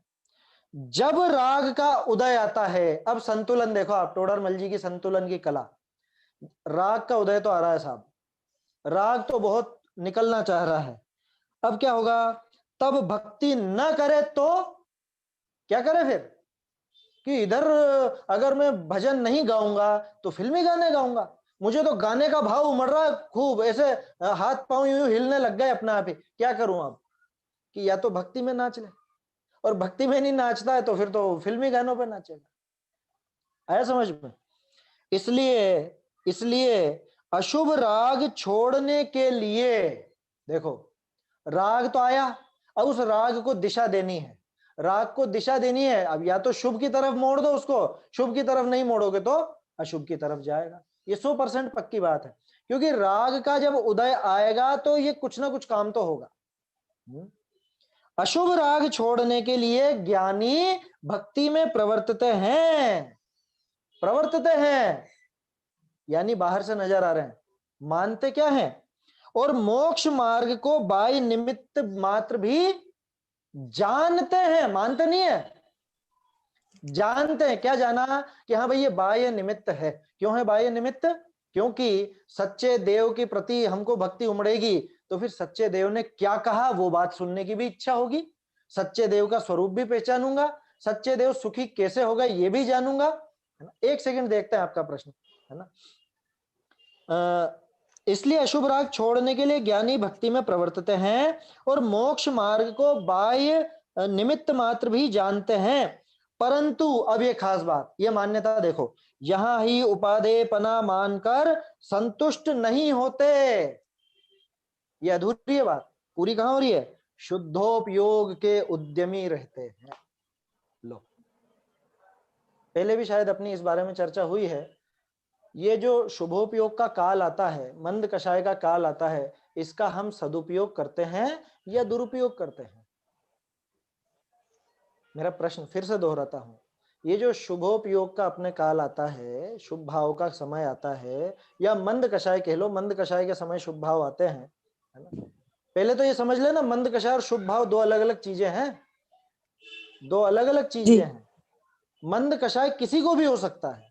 जब राग का उदय आता है, अब संतुलन देखो आप, टोडरमल जी की संतुलन की कला। राग का उदय तो आ रहा है साहब, राग तो बहुत निकलना चाह रहा है। अब क्या होगा? तब भक्ति न करे तो क्या करे फिर? कि इधर अगर मैं भजन नहीं गाऊंगा तो फिल्मी गाने गाऊंगा, मुझे तो गाने का भाव उमड़ रहा है खूब, ऐसे हाथ पांव यूं हिलने लग गए अपने आप ही। क्या करूं अब? कि या तो भक्ति में नाच ले, और भक्ति में नहीं नाचता है तो फिर तो फिल्मी गानों पे नाचेगा। आया समझ में? इसलिए इसलिए अशुभ राग छोड़ने के लिए, देखो राग तो आया, अब उस राग को दिशा देनी है, राग को दिशा देनी है। अब या तो शुभ की तरफ मोड़ दो उसको, शुभ की तरफ नहीं मोड़ोगे तो अशुभ की तरफ जाएगा। ये 100% पक्की बात है, क्योंकि राग का जब उदय आएगा तो ये कुछ ना कुछ काम तो होगा। अशुभ राग छोड़ने के लिए ज्ञानी भक्ति में प्रवर्तते हैं, यानी बाहर से नजर आ रहे हैं, मानते क्या है, और मोक्ष मार्ग को बाह्य निमित्त मात्र भी जानते हैं। मानते नहीं है, जानते हैं। क्या जाना? कि हाँ भाई ये बाह्य निमित्त है। क्यों है बाह्य निमित्त? क्योंकि सच्चे देव के प्रति हमको भक्ति उमड़ेगी तो फिर सच्चे देव ने क्या कहा वो बात सुनने की भी इच्छा होगी, सच्चे देव का स्वरूप भी पहचानूंगा, सच्चे देव सुखी कैसे होगा ये भी जानूंगा, है ना। एक सेकंड देखते हैं आपका प्रश्न, है ना। इसलिए अशुभ राग छोड़ने के लिए ज्ञानी भक्ति में प्रवर्तते हैं और मोक्ष मार्ग को बाह्य निमित्त मात्र भी जानते हैं। परंतु अब ये खास बात, ये मान्यता देखो, यहां ही उपादेयपना मानकर संतुष्ट नहीं होते। ये अधूरी है बात, पूरी कहां हो रही है? शुद्धोपयोग के उद्यमी रहते हैं। लो, पहले भी शायद अपनी इस बारे में चर्चा हुई है। ये जो शुभोपयोग का काल आता है, मंद कषाय का काल आता है, इसका हम सदुपयोग करते हैं या दुरुपयोग करते हैं? मेरा प्रश्न फिर से दोहराता हूं, ये जो शुभोपयोग का अपने काल आता है, शुभ भाव का समय आता है, या मंद कषाय कह लो, मंद कषाय के समय शुभ भाव आते हैं, है ना। पहले तो ये समझ लेना, मंद कषाय और शुभ भाव दो अलग अलग चीजें हैं, दो अलग अलग चीजें हैं। मंद कषाय किसी को भी हो सकता है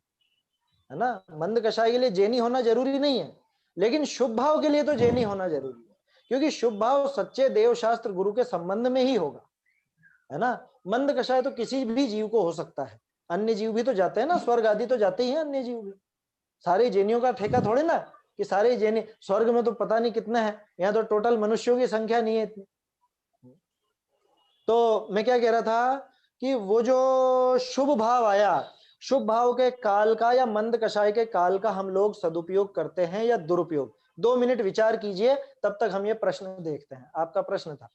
ना। मंद कषाय के लिए जैनी होना जरूरी नहीं है, लेकिन शुभ भाव के लिए तो जैनी होना जरूरी है, क्योंकि शुभ भाव सच्चे देव शास्त्र गुरु के संबंध में ही होगा, है ना। मंद कषाय तो किसी भी जीव को हो सकता है, अन्य जीव भी तो जाते हैं ना, स्वर्ग आदि तो जाते ही हैं अन्य जीव भी। सारे जैनियों का ठेका थोड़े ना कि सारे जैनी, स्वर्ग में तो पता नहीं कितने हैं, यहाँ तो टोटल मनुष्यों की संख्या नहीं है इतनी। तो मैं क्या कह रहा था कि वो जो शुभ भाव आया, शुभ भाव के काल का या मंद कषाय के काल का हम लोग सदुपयोग करते हैं या दुरुपयोग? 2 मिनट विचार कीजिए, तब तक हम ये प्रश्न देखते हैं। आपका प्रश्न था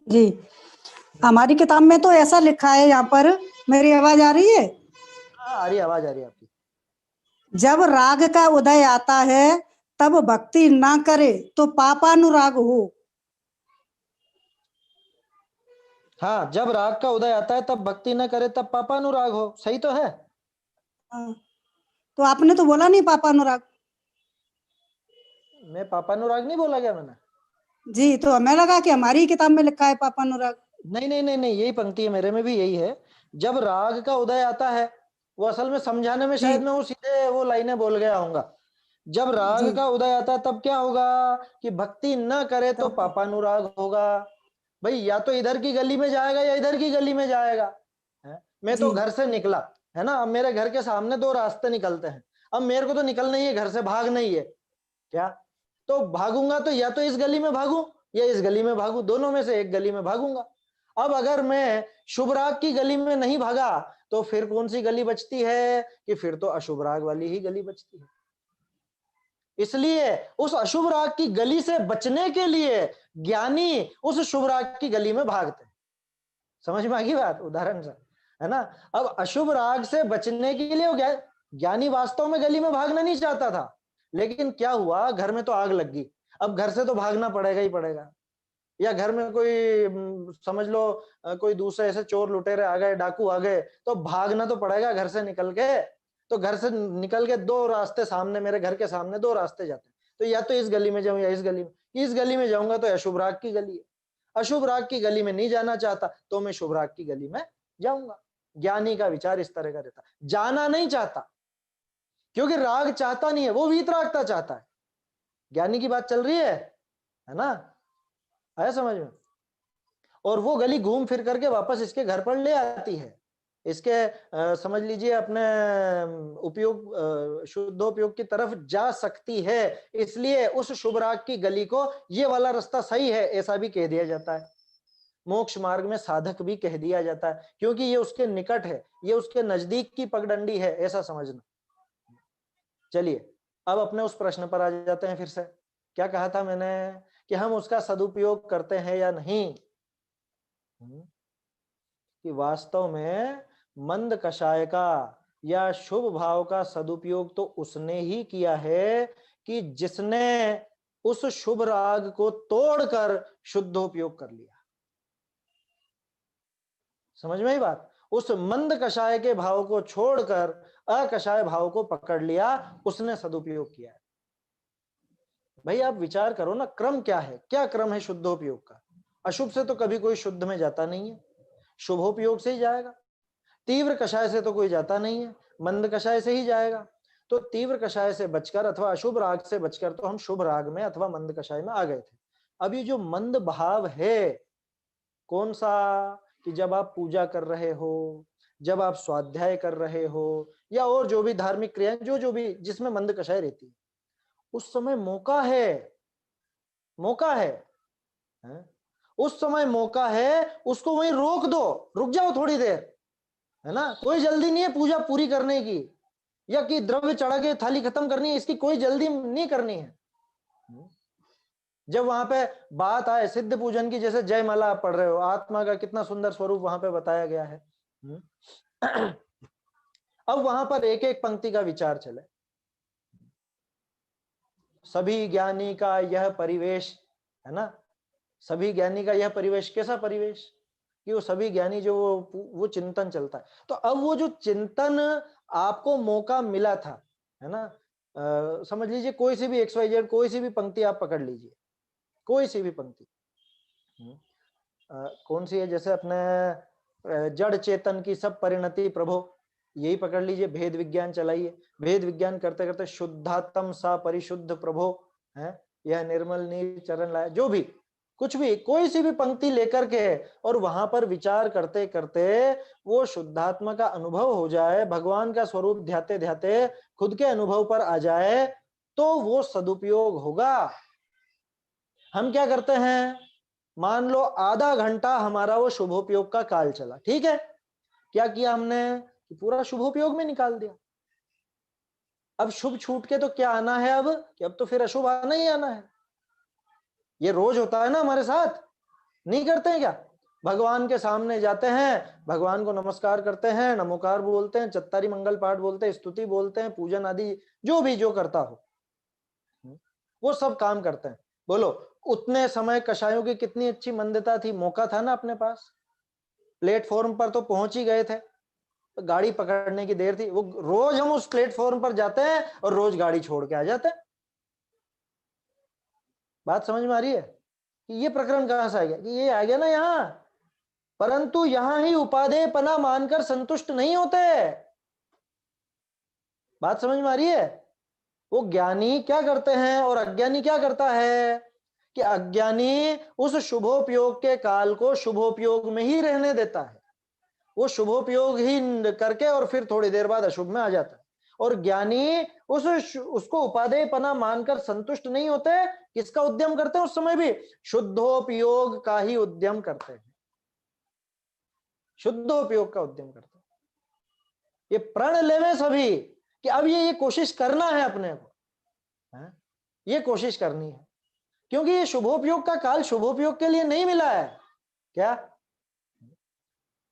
जी। हमारी किताब में तो ऐसा लिखा है, यहाँ पर मेरी आवाज आ रही है? हाँ, आ रही, आवाज आ रही है आपकी। जब राग का उदय आता है तब भक्ति ना करे तो पापानुराग हो। हाँ, जब राग का उदय आता है तब भक्ति न करे तब पापानुराग हो, सही तो है। तो आपने तो बोला नहीं पापानुराग। मैं पापानुराग नहीं बोला क्या मैंने? जी, तो हमें लगा कि हमारी किताब में लिखा है पापानुराग। नहीं नहीं नहीं नहीं, यही पंक्ति है, मेरे में भी यही है। जब राग का उदय आता है, वो असल में समझाने में शायद मैं वो सीधे वो लाइनें बोल गया होऊंगा। जब राग का उदय आता है तब क्या होगा कि भक्ति न करे तो पापानुराग होगा। भाई या तो इधर की गली में जाएगा या इधर की गली में जाएगा, है? मैं तो घर से निकला, है ना, अब मेरे घर के सामने 2 रास्ते निकलते हैं। अब मेरे को तो निकलना ही है, घर से भागना ही है क्या, तो भागूंगा तो या तो इस गली में भागू या इस गली में भागू, दोनों में से एक गली में भागूंगा। अब अगर मैं शुभ राग की गली में नहीं भागा तो फिर कौन सी गली बचती है, कि फिर तो अशुभ राग वाली ही गली बचती है। इसलिए उस अशुभ राग की गली से बचने के लिए ज्ञानी उस शुभ राग की गली में भागते हैं। समझ में आ गई बात, उदाहरण से, है ना। अब अशुभ राग से बचने के लिए ज्ञानी वास्तव में गली में भागना नहीं चाहता था, लेकिन क्या हुआ, घर में तो आग लग गई, अब घर से तो भागना पड़ेगा ही पड़ेगा। या घर में कोई समझ लो कोई दूसरे ऐसे चोर लुटेरे आ गए, डाकू आ गए, तो भागना तो पड़ेगा घर से निकल के। तो घर से निकल के दो रास्ते सामने, मेरे घर के सामने दो रास्ते जाते हैं, तो या तो इस गली में जाऊं या इस गली में। इस गली में जाऊंगा तो अशुभ राग की गली है, अशुभ राग की गली में नहीं जाना चाहता तो मैं शुभ राग की गली में जाऊंगा। ज्ञानी का विचार इस तरह का रहता, जाना नहीं चाहता, क्योंकि राग चाहता नहीं है, वो वीतरागता चाहता है। ज्ञानी की बात चल रही है ना, आया समझ में। और वो गली घूम फिर करके वापस इसके घर पर ले आती है, इसके समझ लीजिए अपने उपयोग शुद्धोपयोग की तरफ जा सकती है। इसलिए उस शुभ राग की गली को ये वाला रास्ता सही है ऐसा भी कह दिया जाता है, मोक्ष मार्ग में साधक भी कह दिया जाता है, क्योंकि ये उसके निकट है, ये उसके नजदीक की पगडंडी है, ऐसा समझना। चलिए अब अपने उस प्रश्न पर आ जाते हैं फिर से। क्या कहा था मैंने कि हम उसका सदुपयोग करते हैं या नहीं, कि वास्तव में मंद कषाय का या शुभ भाव का सदुपयोग तो उसने ही किया है कि जिसने उस शुभ राग को तोड़कर शुद्धोपयोग कर लिया। समझ में ही बात, उस मंद कषाय के भाव को छोड़कर अकषाय भाव को पकड़ लिया, उसने सदुपयोग किया है। भाई आप विचार करो ना, क्रम क्या है, क्या क्रम है शुद्धोपयोग का। अशुभ से तो कभी कोई शुद्ध में जाता नहीं है, शुभोपयोग से ही जाएगा। तीव्र कषाय से तो कोई जाता नहीं है, मंद कषाय से ही जाएगा। तो तीव्र कषाय से बचकर अथवा अशुभ राग से बचकर तो हम शुभ राग में अथवा मंद कषाय में आ गए थे। अब ये जो मंद भाव है कौन सा, कि जब आप पूजा कर रहे हो, जब आप स्वाध्याय कर रहे हो, या और जो भी धार्मिक क्रियाएं जो भी जिसमें मंद कषाय रहती है, उस समय मौका है, मौका है, उस समय मौका है, उसको वहीं रोक दो, रुक जाओ थोड़ी देर, है ना। कोई जल्दी नहीं है पूजा पूरी करने की, या कि द्रव्य चढ़ा के थाली खत्म करनी है, इसकी कोई जल्दी नहीं करनी है। जब वहां पे बात आए सिद्ध पूजन की, जैसे जयमाला आप पढ़ रहे हो, आत्मा का कितना सुंदर स्वरूप वहां पे बताया गया है। अब वहां पर एक एक पंक्ति का विचार चले। सभी ज्ञानी का यह परिवेश, है ना, सभी ज्ञानी का यह परिवेश, कैसा परिवेश, कि वो सभी ज्ञानी जो वो चिंतन चलता है। तो अब वो जो चिंतन आपको मौका मिला था, है ना, समझ लीजिए कोई सी भी XYZ कोई सी भी पंक्ति आप पकड़ लीजिए, कोई सी भी पंक्ति, कौन सी है, जैसे अपने जड़ चेतन की सब परिणति प्रभो, यही पकड़ लीजिए, भेद विज्ञान चलाइए, भेद विज्ञान करते करते शुद्धात्म सा परिशुद्ध प्रभो, है यह निर्मल नीर चरण लाए, जो भी कुछ भी कोई सी भी पंक्ति लेकर के और वहां पर विचार करते करते वो शुद्धात्मा का अनुभव हो जाए, भगवान का स्वरूप ध्याते ध्याते खुद के अनुभव पर आ जाए, तो वो सदुपयोग होगा। हम क्या करते हैं, मान लो आधा घंटा हमारा वो शुभोपयोग का काल चला, ठीक है, क्या किया हमने, पूरा शुभोपयोग में निकाल दिया। अब शुभ छूट के तो क्या आना है, अब कि अब तो फिर अशुभ आना ही आना है। ये रोज होता है ना हमारे साथ, नहीं करते हैं क्या, भगवान के सामने जाते हैं, भगवान को नमस्कार करते हैं, नमोकार बोलते हैं, चत्तारी मंगल पाठ बोलते हैं, स्तुति बोलते हैं, पूजन आदि जो भी जो करता हो वो सब काम करते हैं। बोलो उतने समय कषायों की कितनी अच्छी मंदता थी, मौका था ना अपने पास, प्लेटफॉर्म पर तो पहुंच ही गए थे, तो गाड़ी पकड़ने की देर थी। वो रोज हम उस प्लेटफॉर्म पर जाते हैं और रोज गाड़ी छोड़ के आ जाते हैं। बात समझ में आ रही है कि ये प्रकरण कहां से आ गया, कि ये आ गया ना यहाँ, परंतु यहां ही उपादेयपना मानकर संतुष्ट नहीं होते। बात समझ में आ रही है। वो ज्ञानी क्या करते हैं और अज्ञानी क्या करता है, कि अज्ञानी उस शुभोपयोग के काल को शुभोपयोग में ही रहने देता है, वो शुभोपयोग ही करके और फिर थोड़ी देर बाद अशुभ में आ जाता है। और ज्ञानी उसको उपादेयपना मानकर संतुष्ट नहीं होते। किसका उद्यम करते हैं उस समय भी? शुद्धोपयोग का ही उद्यम करते हैं, शुद्धोपयोग का उद्यम करते हैं। ये प्रण लेवे सभी कि अब ये कोशिश करना है अपने को, ये कोशिश करनी है, क्योंकि ये शुभोपयोग का काल शुभोपयोग के लिए नहीं मिला है। क्या?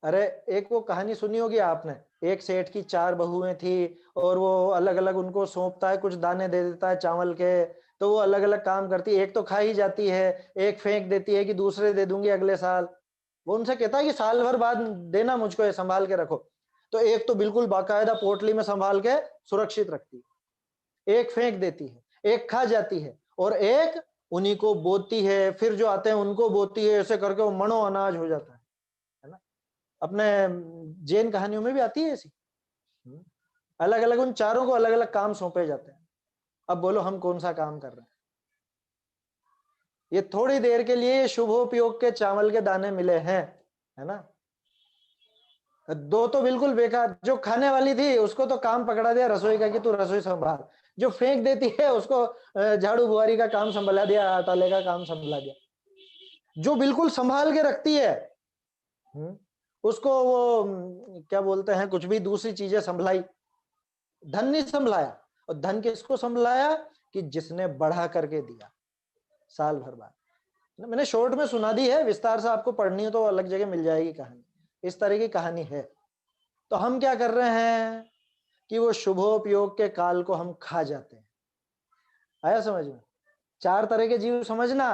अरे एक वो कहानी सुनी होगी आपने, एक सेठ की 4 बहुएं थी और वो अलग अलग उनको सौंपता है, कुछ दाने दे देता है चावल के, तो वो अलग अलग काम करती है। एक तो खा ही जाती है, एक फेंक देती है कि दूसरे दे दूंगी अगले साल। वो उनसे कहता है कि साल भर बाद देना मुझको, ये संभाल के रखो। तो एक तो बिल्कुल बाकायदा पोटली में संभाल के सुरक्षित रखती है, एक फेंक देती है, एक खा जाती है, और एक उन्हीं को बोती है, फिर जो आते हैं उनको बोती है। ऐसे करके वो मणो अनाज हो जाता है ना। अपने जैन कहानियों में भी आती है ऐसी, अलग अलग उन चारों को अलग अलग काम सौंपे जाते हैं। अब बोलो हम कौन सा काम कर रहे हैं? ये थोड़ी देर के लिए शुभोपयोग के चावल के दाने मिले हैं, है ना। 2 तो बिल्कुल बेकार। जो खाने वाली थी उसको तो काम पकड़ा दिया रसोई का कि तू रसोई संभाल, जो फेंक देती है उसको झाड़ू बुआरी का काम संभाला दिया, आटाले का काम संभाला दिया। जो बिल्कुल संभाल के रखती है उसको वो क्या बोलते हैं, कुछ भी दूसरी चीजें संभलाई, धन नहीं संभलाया। और धन किसको संभलाया? कि जिसने बढ़ा करके दिया साल भर बाद। मैंने शॉर्ट में सुना दी है, विस्तार से आपको पढ़नी हो तो अलग जगह मिल जाएगी कहानी। इस तरह की कहानी है। तो हम क्या कर रहे हैं कि वो शुभोपयोग के काल को हम खा जाते हैं। आया समझ में? 4 तरह के जीव समझना।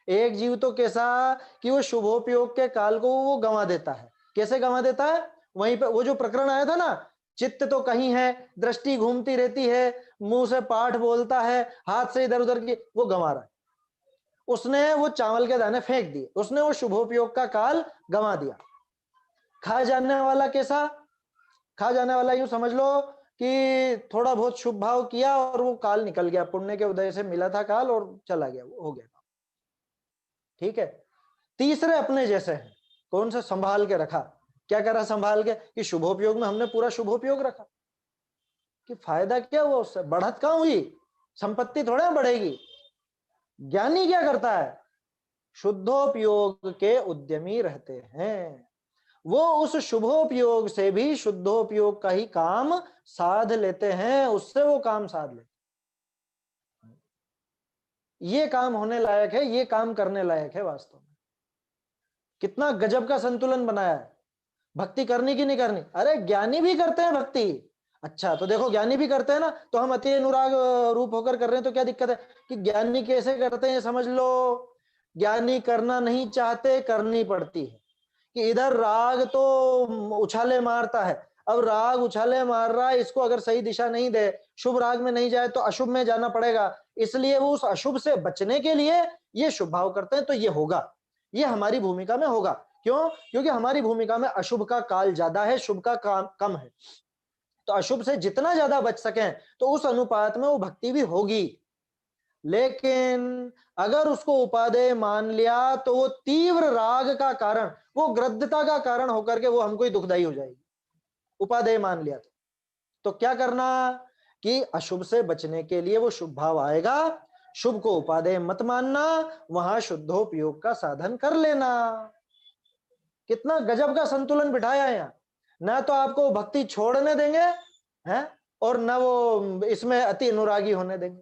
एक जीव तो कैसा कि वो शुभोपयोग के काल को वो गंवा देता है। कैसे गंवा देता है? वहीं पे वो जो प्रकरण आया था ना, चित्त तो कहीं है, दृष्टि घूमती रहती है, मुंह से पाठ बोलता है, हाथ से इधर उधर की, वो गंवा रहा है। उसने वो चावल के दाने फेंक दिए, उसने वो शुभोपयोग का काल गंवा दिया। खा जाने वाला कैसा? खा जाने वाला यूं समझ लो कि थोड़ा बहुत शुभ भाव किया और वो काल निकल गया, पुण्य के उदय से मिला था काल और चला गया, वो हो गया। ठीक है। तीसरे अपने जैसे हैं। कौन सा? संभाल के रखा। क्या करा संभाल के? कि शुभोपयोग में हमने पूरा शुभोपयोग रखा। कि फायदा क्या हुआ उससे? बढ़त कहां हुई? संपत्ति थोड़ा बढ़ेगी। ज्ञानी क्या करता है? शुद्धोपयोग के उद्यमी रहते हैं। वो उस शुभोपयोग से भी शुद्धोपयोग का ही काम साध लेते हैं, उससे वो काम साध लेते। ये काम होने लायक है, ये काम करने लायक है वास्तव में। कितना गजब का संतुलन बनाया है। भक्ति करनी कि नहीं करनी? अरे ज्ञानी भी करते हैं भक्ति। अच्छा तो देखो, ज्ञानी भी करते हैं ना, तो हम अति अनुराग रूप होकर कर रहे हैं तो क्या दिक्कत है? कि ज्ञानी कैसे करते हैं समझ लो। ज्ञानी करना नहीं चाहते, करनी पड़ती है। कि इधर राग तो उछाले मारता है, अब राग उछाले मार रहा है, इसको अगर सही दिशा नहीं दे, शुभ राग में नहीं जाए तो अशुभ में जाना पड़ेगा। इसलिए वो उस अशुभ से बचने के लिए ये शुभ भाव करते हैं। तो ये होगा, ये हमारी भूमिका में होगा। क्यों? क्योंकि हमारी भूमिका में अशुभ का काल ज्यादा है, शुभ का कम है। तो अशुभ से जितना ज्यादा बच सकें तो उस अनुपात में वो भक्ति भी होगी। लेकिन अगर उसको उपादेय मान लिया तो वो तीव्र राग का कारण, वो ग्रद्धता का कारण होकर के वो हमको ही दुखदाई हो जाएगी। उपादेय मान लिया तो क्या करना? कि अशुभ से बचने के लिए वो शुभ भाव आएगा, शुभ को उपादेय मत मानना, वहां शुद्धोपयोग का साधन कर लेना। कितना गजब का संतुलन बिठाया है यहाँ। ना तो आपको भक्ति छोड़ने देंगे हैं, और ना वो इसमें अति अनुरागी होने देंगे।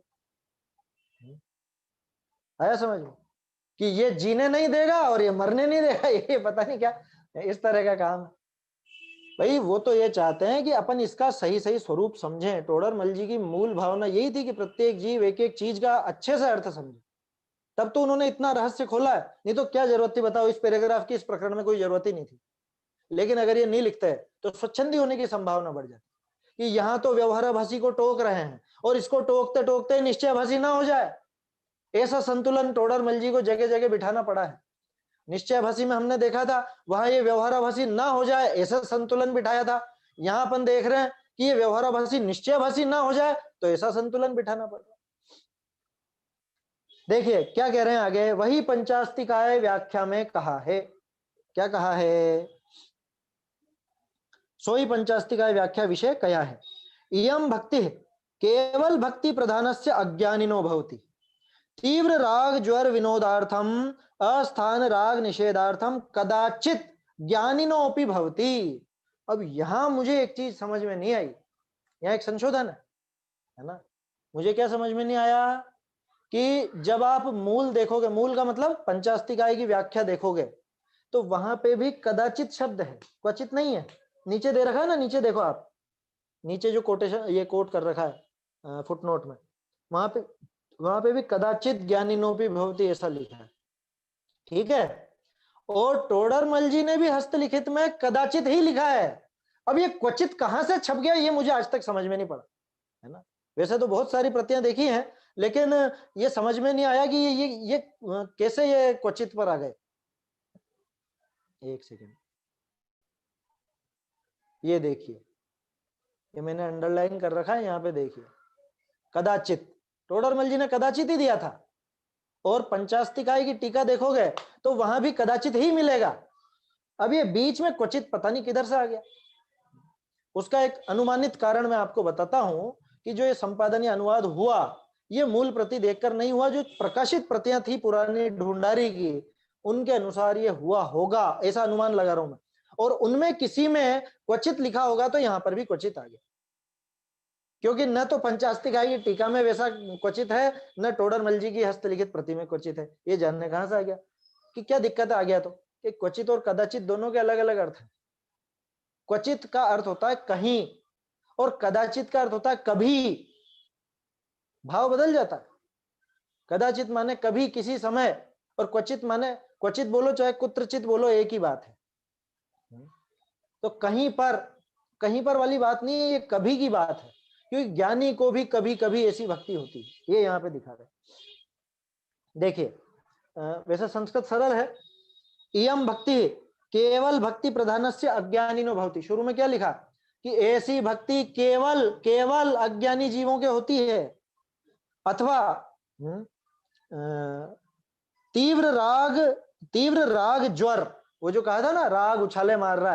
आया समझ में? कि ये जीने नहीं देगा और ये मरने नहीं देगा, ये पता नहीं क्या इस तरह का काम है। भाई वो तो ये चाहते हैं कि अपन इसका सही सही स्वरूप समझें। टोडरमल जी की मूल भावना यही थी कि प्रत्येक जीव एक एक चीज का अच्छे से अर्थ समझे। तब तो उन्होंने इतना रहस्य खोला है, नहीं तो क्या जरूरत थी बताओ? इस पैराग्राफ की, इस प्रकरण में कोई जरूरत ही नहीं थी। लेकिन अगर ये नहीं लिखते तो स्वच्छंदी होने की संभावना बढ़ जाती कि यहाँ तो व्यवहाराभासी को टोक रहे हैं और इसको टोकते टोकते निश्चयाभासी ना हो जाए। ऐसा संतुलन टोडरमल जी को जगह जगह बिठाना पड़ा है। निश्चयाभासी में हमने देखा था, वहां ये व्यवहाराभासी ना हो जाए, ऐसा संतुलन बिठाया था। यहां अपन देख रहे हैं कि ये व्यवहाराभासी निश्चयाभासी ना हो जाए, तो ऐसा संतुलन बिठाना पड़ रहा है। देखिए क्या कह रहे हैं आगे, वही पंचास्तिकाय व्याख्या में कहा है। क्या कहा है? सोई पंचास्तिकाय व्याख्या विषय कया है। इयं भक्ति केवल भक्ति प्रधानस्य अज्ञानिनो भवति तीव्र राग ज्वर विनोदार्थम अस्थान राग निषेधार्थम कदाचित ज्ञानिनोपि भवति। अब यहां मुझे एक चीज समझ में नहीं आई, यहाँ एक संशोधन है ना। मुझे क्या समझ में नहीं आया कि जब आप मूल देखोगे, मूल का मतलब पंचास्तिकाय की व्याख्या देखोगे, तो वहां पे भी कदाचित शब्द है, क्वचित नहीं है। नीचे दे रखा है ना, नीचे देखो आप, नीचे जो कोटेशन ये कोट कर रखा है फुटनोट में, वहां पे भी कदाचित ज्ञानिनोपि भवति ऐसा लिखा है, ठीक है। और टोडरमल जी ने भी हस्तलिखित में कदाचित ही लिखा है। अब ये क्वचित कहां से छप गया ये मुझे आज तक समझ में नहीं पड़ा, है ना। वैसे तो बहुत सारी प्रतियां देखी हैं, लेकिन ये समझ में नहीं आया कि ये कैसे ये क्वचित पर आ गए। एक सेकेंड, ये देखिए, ये मैंने अंडरलाइन कर रखा है, यहाँ पे देखिए, कदाचित टोडरमल जी ने कदाचित ही दिया था। और पंचास्तिकाय की टीका देखोगे तो वहां भी कदाचित ही मिलेगा। अब ये बीच में क्वचित पता नहीं किधर से आ गया। उसका एक अनुमानित कारण मैं आपको बताता हूं कि जो ये संपादनीय अनुवाद हुआ, ये मूल प्रति देखकर नहीं हुआ, जो प्रकाशित प्रतियां थी पुरानी ढूंढारी की, उनके अनुसार ये हुआ होगा, ऐसा अनुमान लगा रहा हूं मैं। और उनमें किसी में क्वचित लिखा होगा तो यहां पर भी क्वचित आ गया, क्योंकि न तो पंचास्तिकाय की टीका में वैसा क्वचित है, न टोडरमल जी की हस्तलिखित प्रति में क्वचित है। ये जानने कहां से आ गया कि क्या दिक्कत आ गया, तो कि क्वचित और कदाचित दोनों के अलग अलग अर्थ है। क्वचित का अर्थ होता है कहीं और कदाचित का अर्थ होता है कभी, भाव बदल जाता है। कदाचित माने कभी किसी समय, और क्वचित माने क्वचित बोलो चाहे कुत्रचित बोलो एक ही बात है। तो कहीं पर वाली बात नहीं है, ये कभी की बात है, क्योंकि ज्ञानी को भी कभी कभी ऐसी भक्ति होती है। ये यहाँ पे दिखा रहे, देखिए वैसे संस्कृत सरल है। इयम भक्ति केवल भक्ति प्रधानस्य अज्ञानिनो भवति। शुरू में क्या लिखा कि ऐसी भक्ति केवल अज्ञानी जीवों के होती है, अथवा तीव्र राग ज्वर, वो जो कहा था ना राग उछाले मार रहा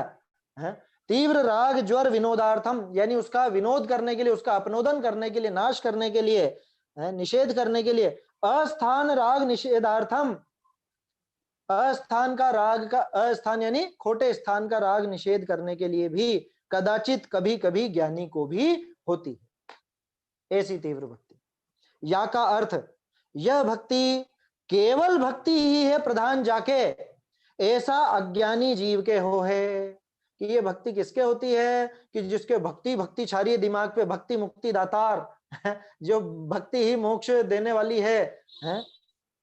है, तीव्र राग ज्वर विनोदार्थम, यानी उसका विनोद करने के लिए, उसका अपनोदन करने के लिए, नाश करने के लिए, निषेध करने के लिए, अस्थान राग निषेधार्थम, अस्थान यानी खोटे स्थान का राग निषेध करने के लिए भी कदाचित कभी कभी ज्ञानी को भी होती है ऐसी तीव्र भक्ति। या का अर्थ, यह भक्ति केवल भक्ति ही है प्रधान जाके, ऐसा अज्ञानी जीव के हो है। कि ये भक्ति किसके होती है कि जिसके भक्ति छारी दिमाग पे, भक्ति मुक्ति दातार, जो भक्ति ही मोक्ष देने वाली है,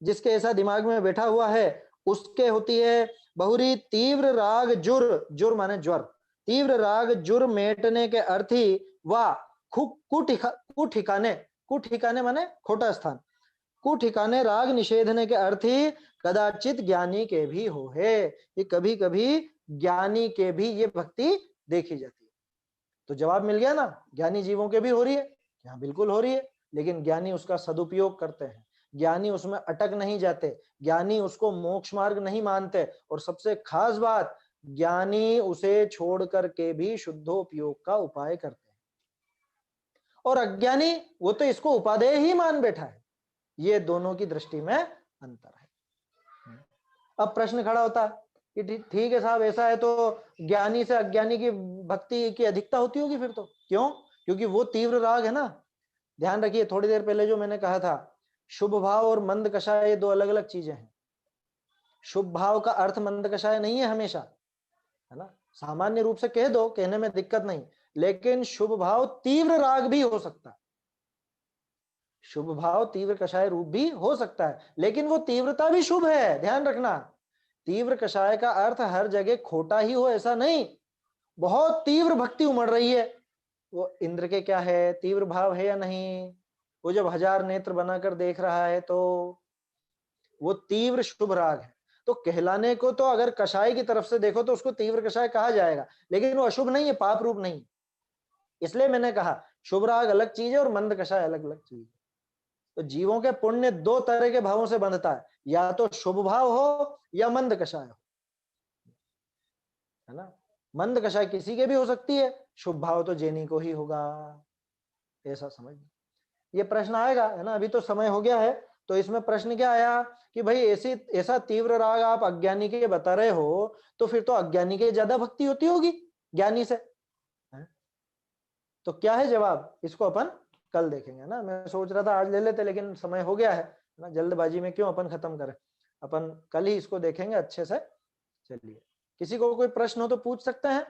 जिसके ऐसा दिमाग में बैठा हुआ है, उसके होती है। बहुरी तीव्र राग जुर माने ज्वर, तीव्र राग जुर मेटने के अर्थी व कुठिकाने माने खोटा स्थान, कुठिकाने राग निषेधने के अर्थी कदाचित ज्ञानी के भी हो है। ये कभी कभी ज्ञानी के भी ये भक्ति देखी जाती है। तो जवाब मिल गया ना, ज्ञानी जीवों के भी हो रही है, यहाँ बिल्कुल हो रही है, लेकिन ज्ञानी उसका सदुपयोग करते हैं, ज्ञानी उसमें अटक नहीं जाते, ज्ञानी उसको मोक्ष मार्ग नहीं मानते, और सबसे खास बात, ज्ञानी उसे छोड़ करके भी शुद्धोपयोग का उपाय करते हैं। और अज्ञानी वो तो इसको उपादेय ही मान बैठा है। ये दोनों की दृष्टि में अंतर है। अब प्रश्न खड़ा होता है कि ठीक है साहब, ऐसा है तो ज्ञानी से अज्ञानी की भक्ति की अधिकता होती होगी फिर तो, क्यों? क्योंकि वो तीव्र राग है ना। ध्यान रखिए, थोड़ी देर पहले जो मैंने कहा था, शुभ भाव और मंद कषाय, ये दो अलग अलग चीजें हैं। शुभ भाव का अर्थ मंद कषाय नहीं है हमेशा, है ना। सामान्य रूप से कह दो, कहने में दिक्कत नहीं, लेकिन शुभ भाव तीव्र राग भी हो सकता है, शुभ भाव तीव्र कषाय रूप भी हो सकता है, लेकिन वो तीव्रता भी शुभ है। ध्यान रखना, तीव्र कषाय का अर्थ हर जगह खोटा ही हो ऐसा नहीं। बहुत तीव्र भक्ति उमड़ रही है, वो इंद्र के क्या है, तीव्र भाव है या नहीं, वो जब 1000 नेत्र बनाकर देख रहा है तो वो तीव्र शुभ राग है। तो कहलाने को तो अगर कषाय की तरफ से देखो तो उसको तीव्र कषाय कहा जाएगा, लेकिन वो अशुभ नहीं है, पाप रूप नहीं। इसलिए मैंने कहा शुभ राग अलग चीज है और मंद कषाय अलग अलग चीज है। तो जीवों के पुण्य दो तरह के भावों से बंधता है, या तो शुभ भाव हो या मंद कषाय हो, है ना। मंद कषाय किसी के भी हो सकती है, शुभ भाव तो जैनी को ही होगा। ऐसा समझ। ये प्रश्न आएगा है ना, अभी तो समय हो गया है, तो इसमें प्रश्न क्या आया कि भाई ऐसा तीव्र राग आप अज्ञानी के बता रहे हो, तो फिर तो अज्ञानी के ज्यादा भक्ति होती होगी ज्ञानी से, है? तो क्या है जवाब, इसको अपन कल देखेंगे ना। मैं सोच रहा था आज ले लेते, लेकिन समय हो गया है ना, जल्दबाजी में क्यों अपन खत्म करें, अपन कल ही इसको देखेंगे अच्छे से। चलिए, किसी को कोई प्रश्न हो तो पूछ सकते हैं।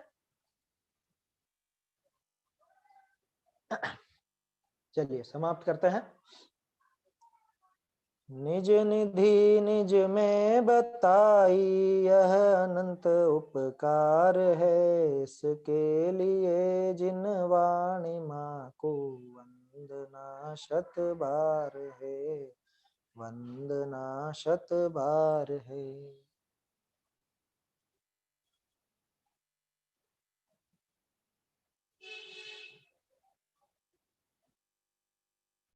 चलिए समाप्त करते हैं। निज निधि निज में बताई, यह अनंत उपकार है, इसके लिए जिन वाणी माँ को वंदना शत बार है, वंदना शत बार है।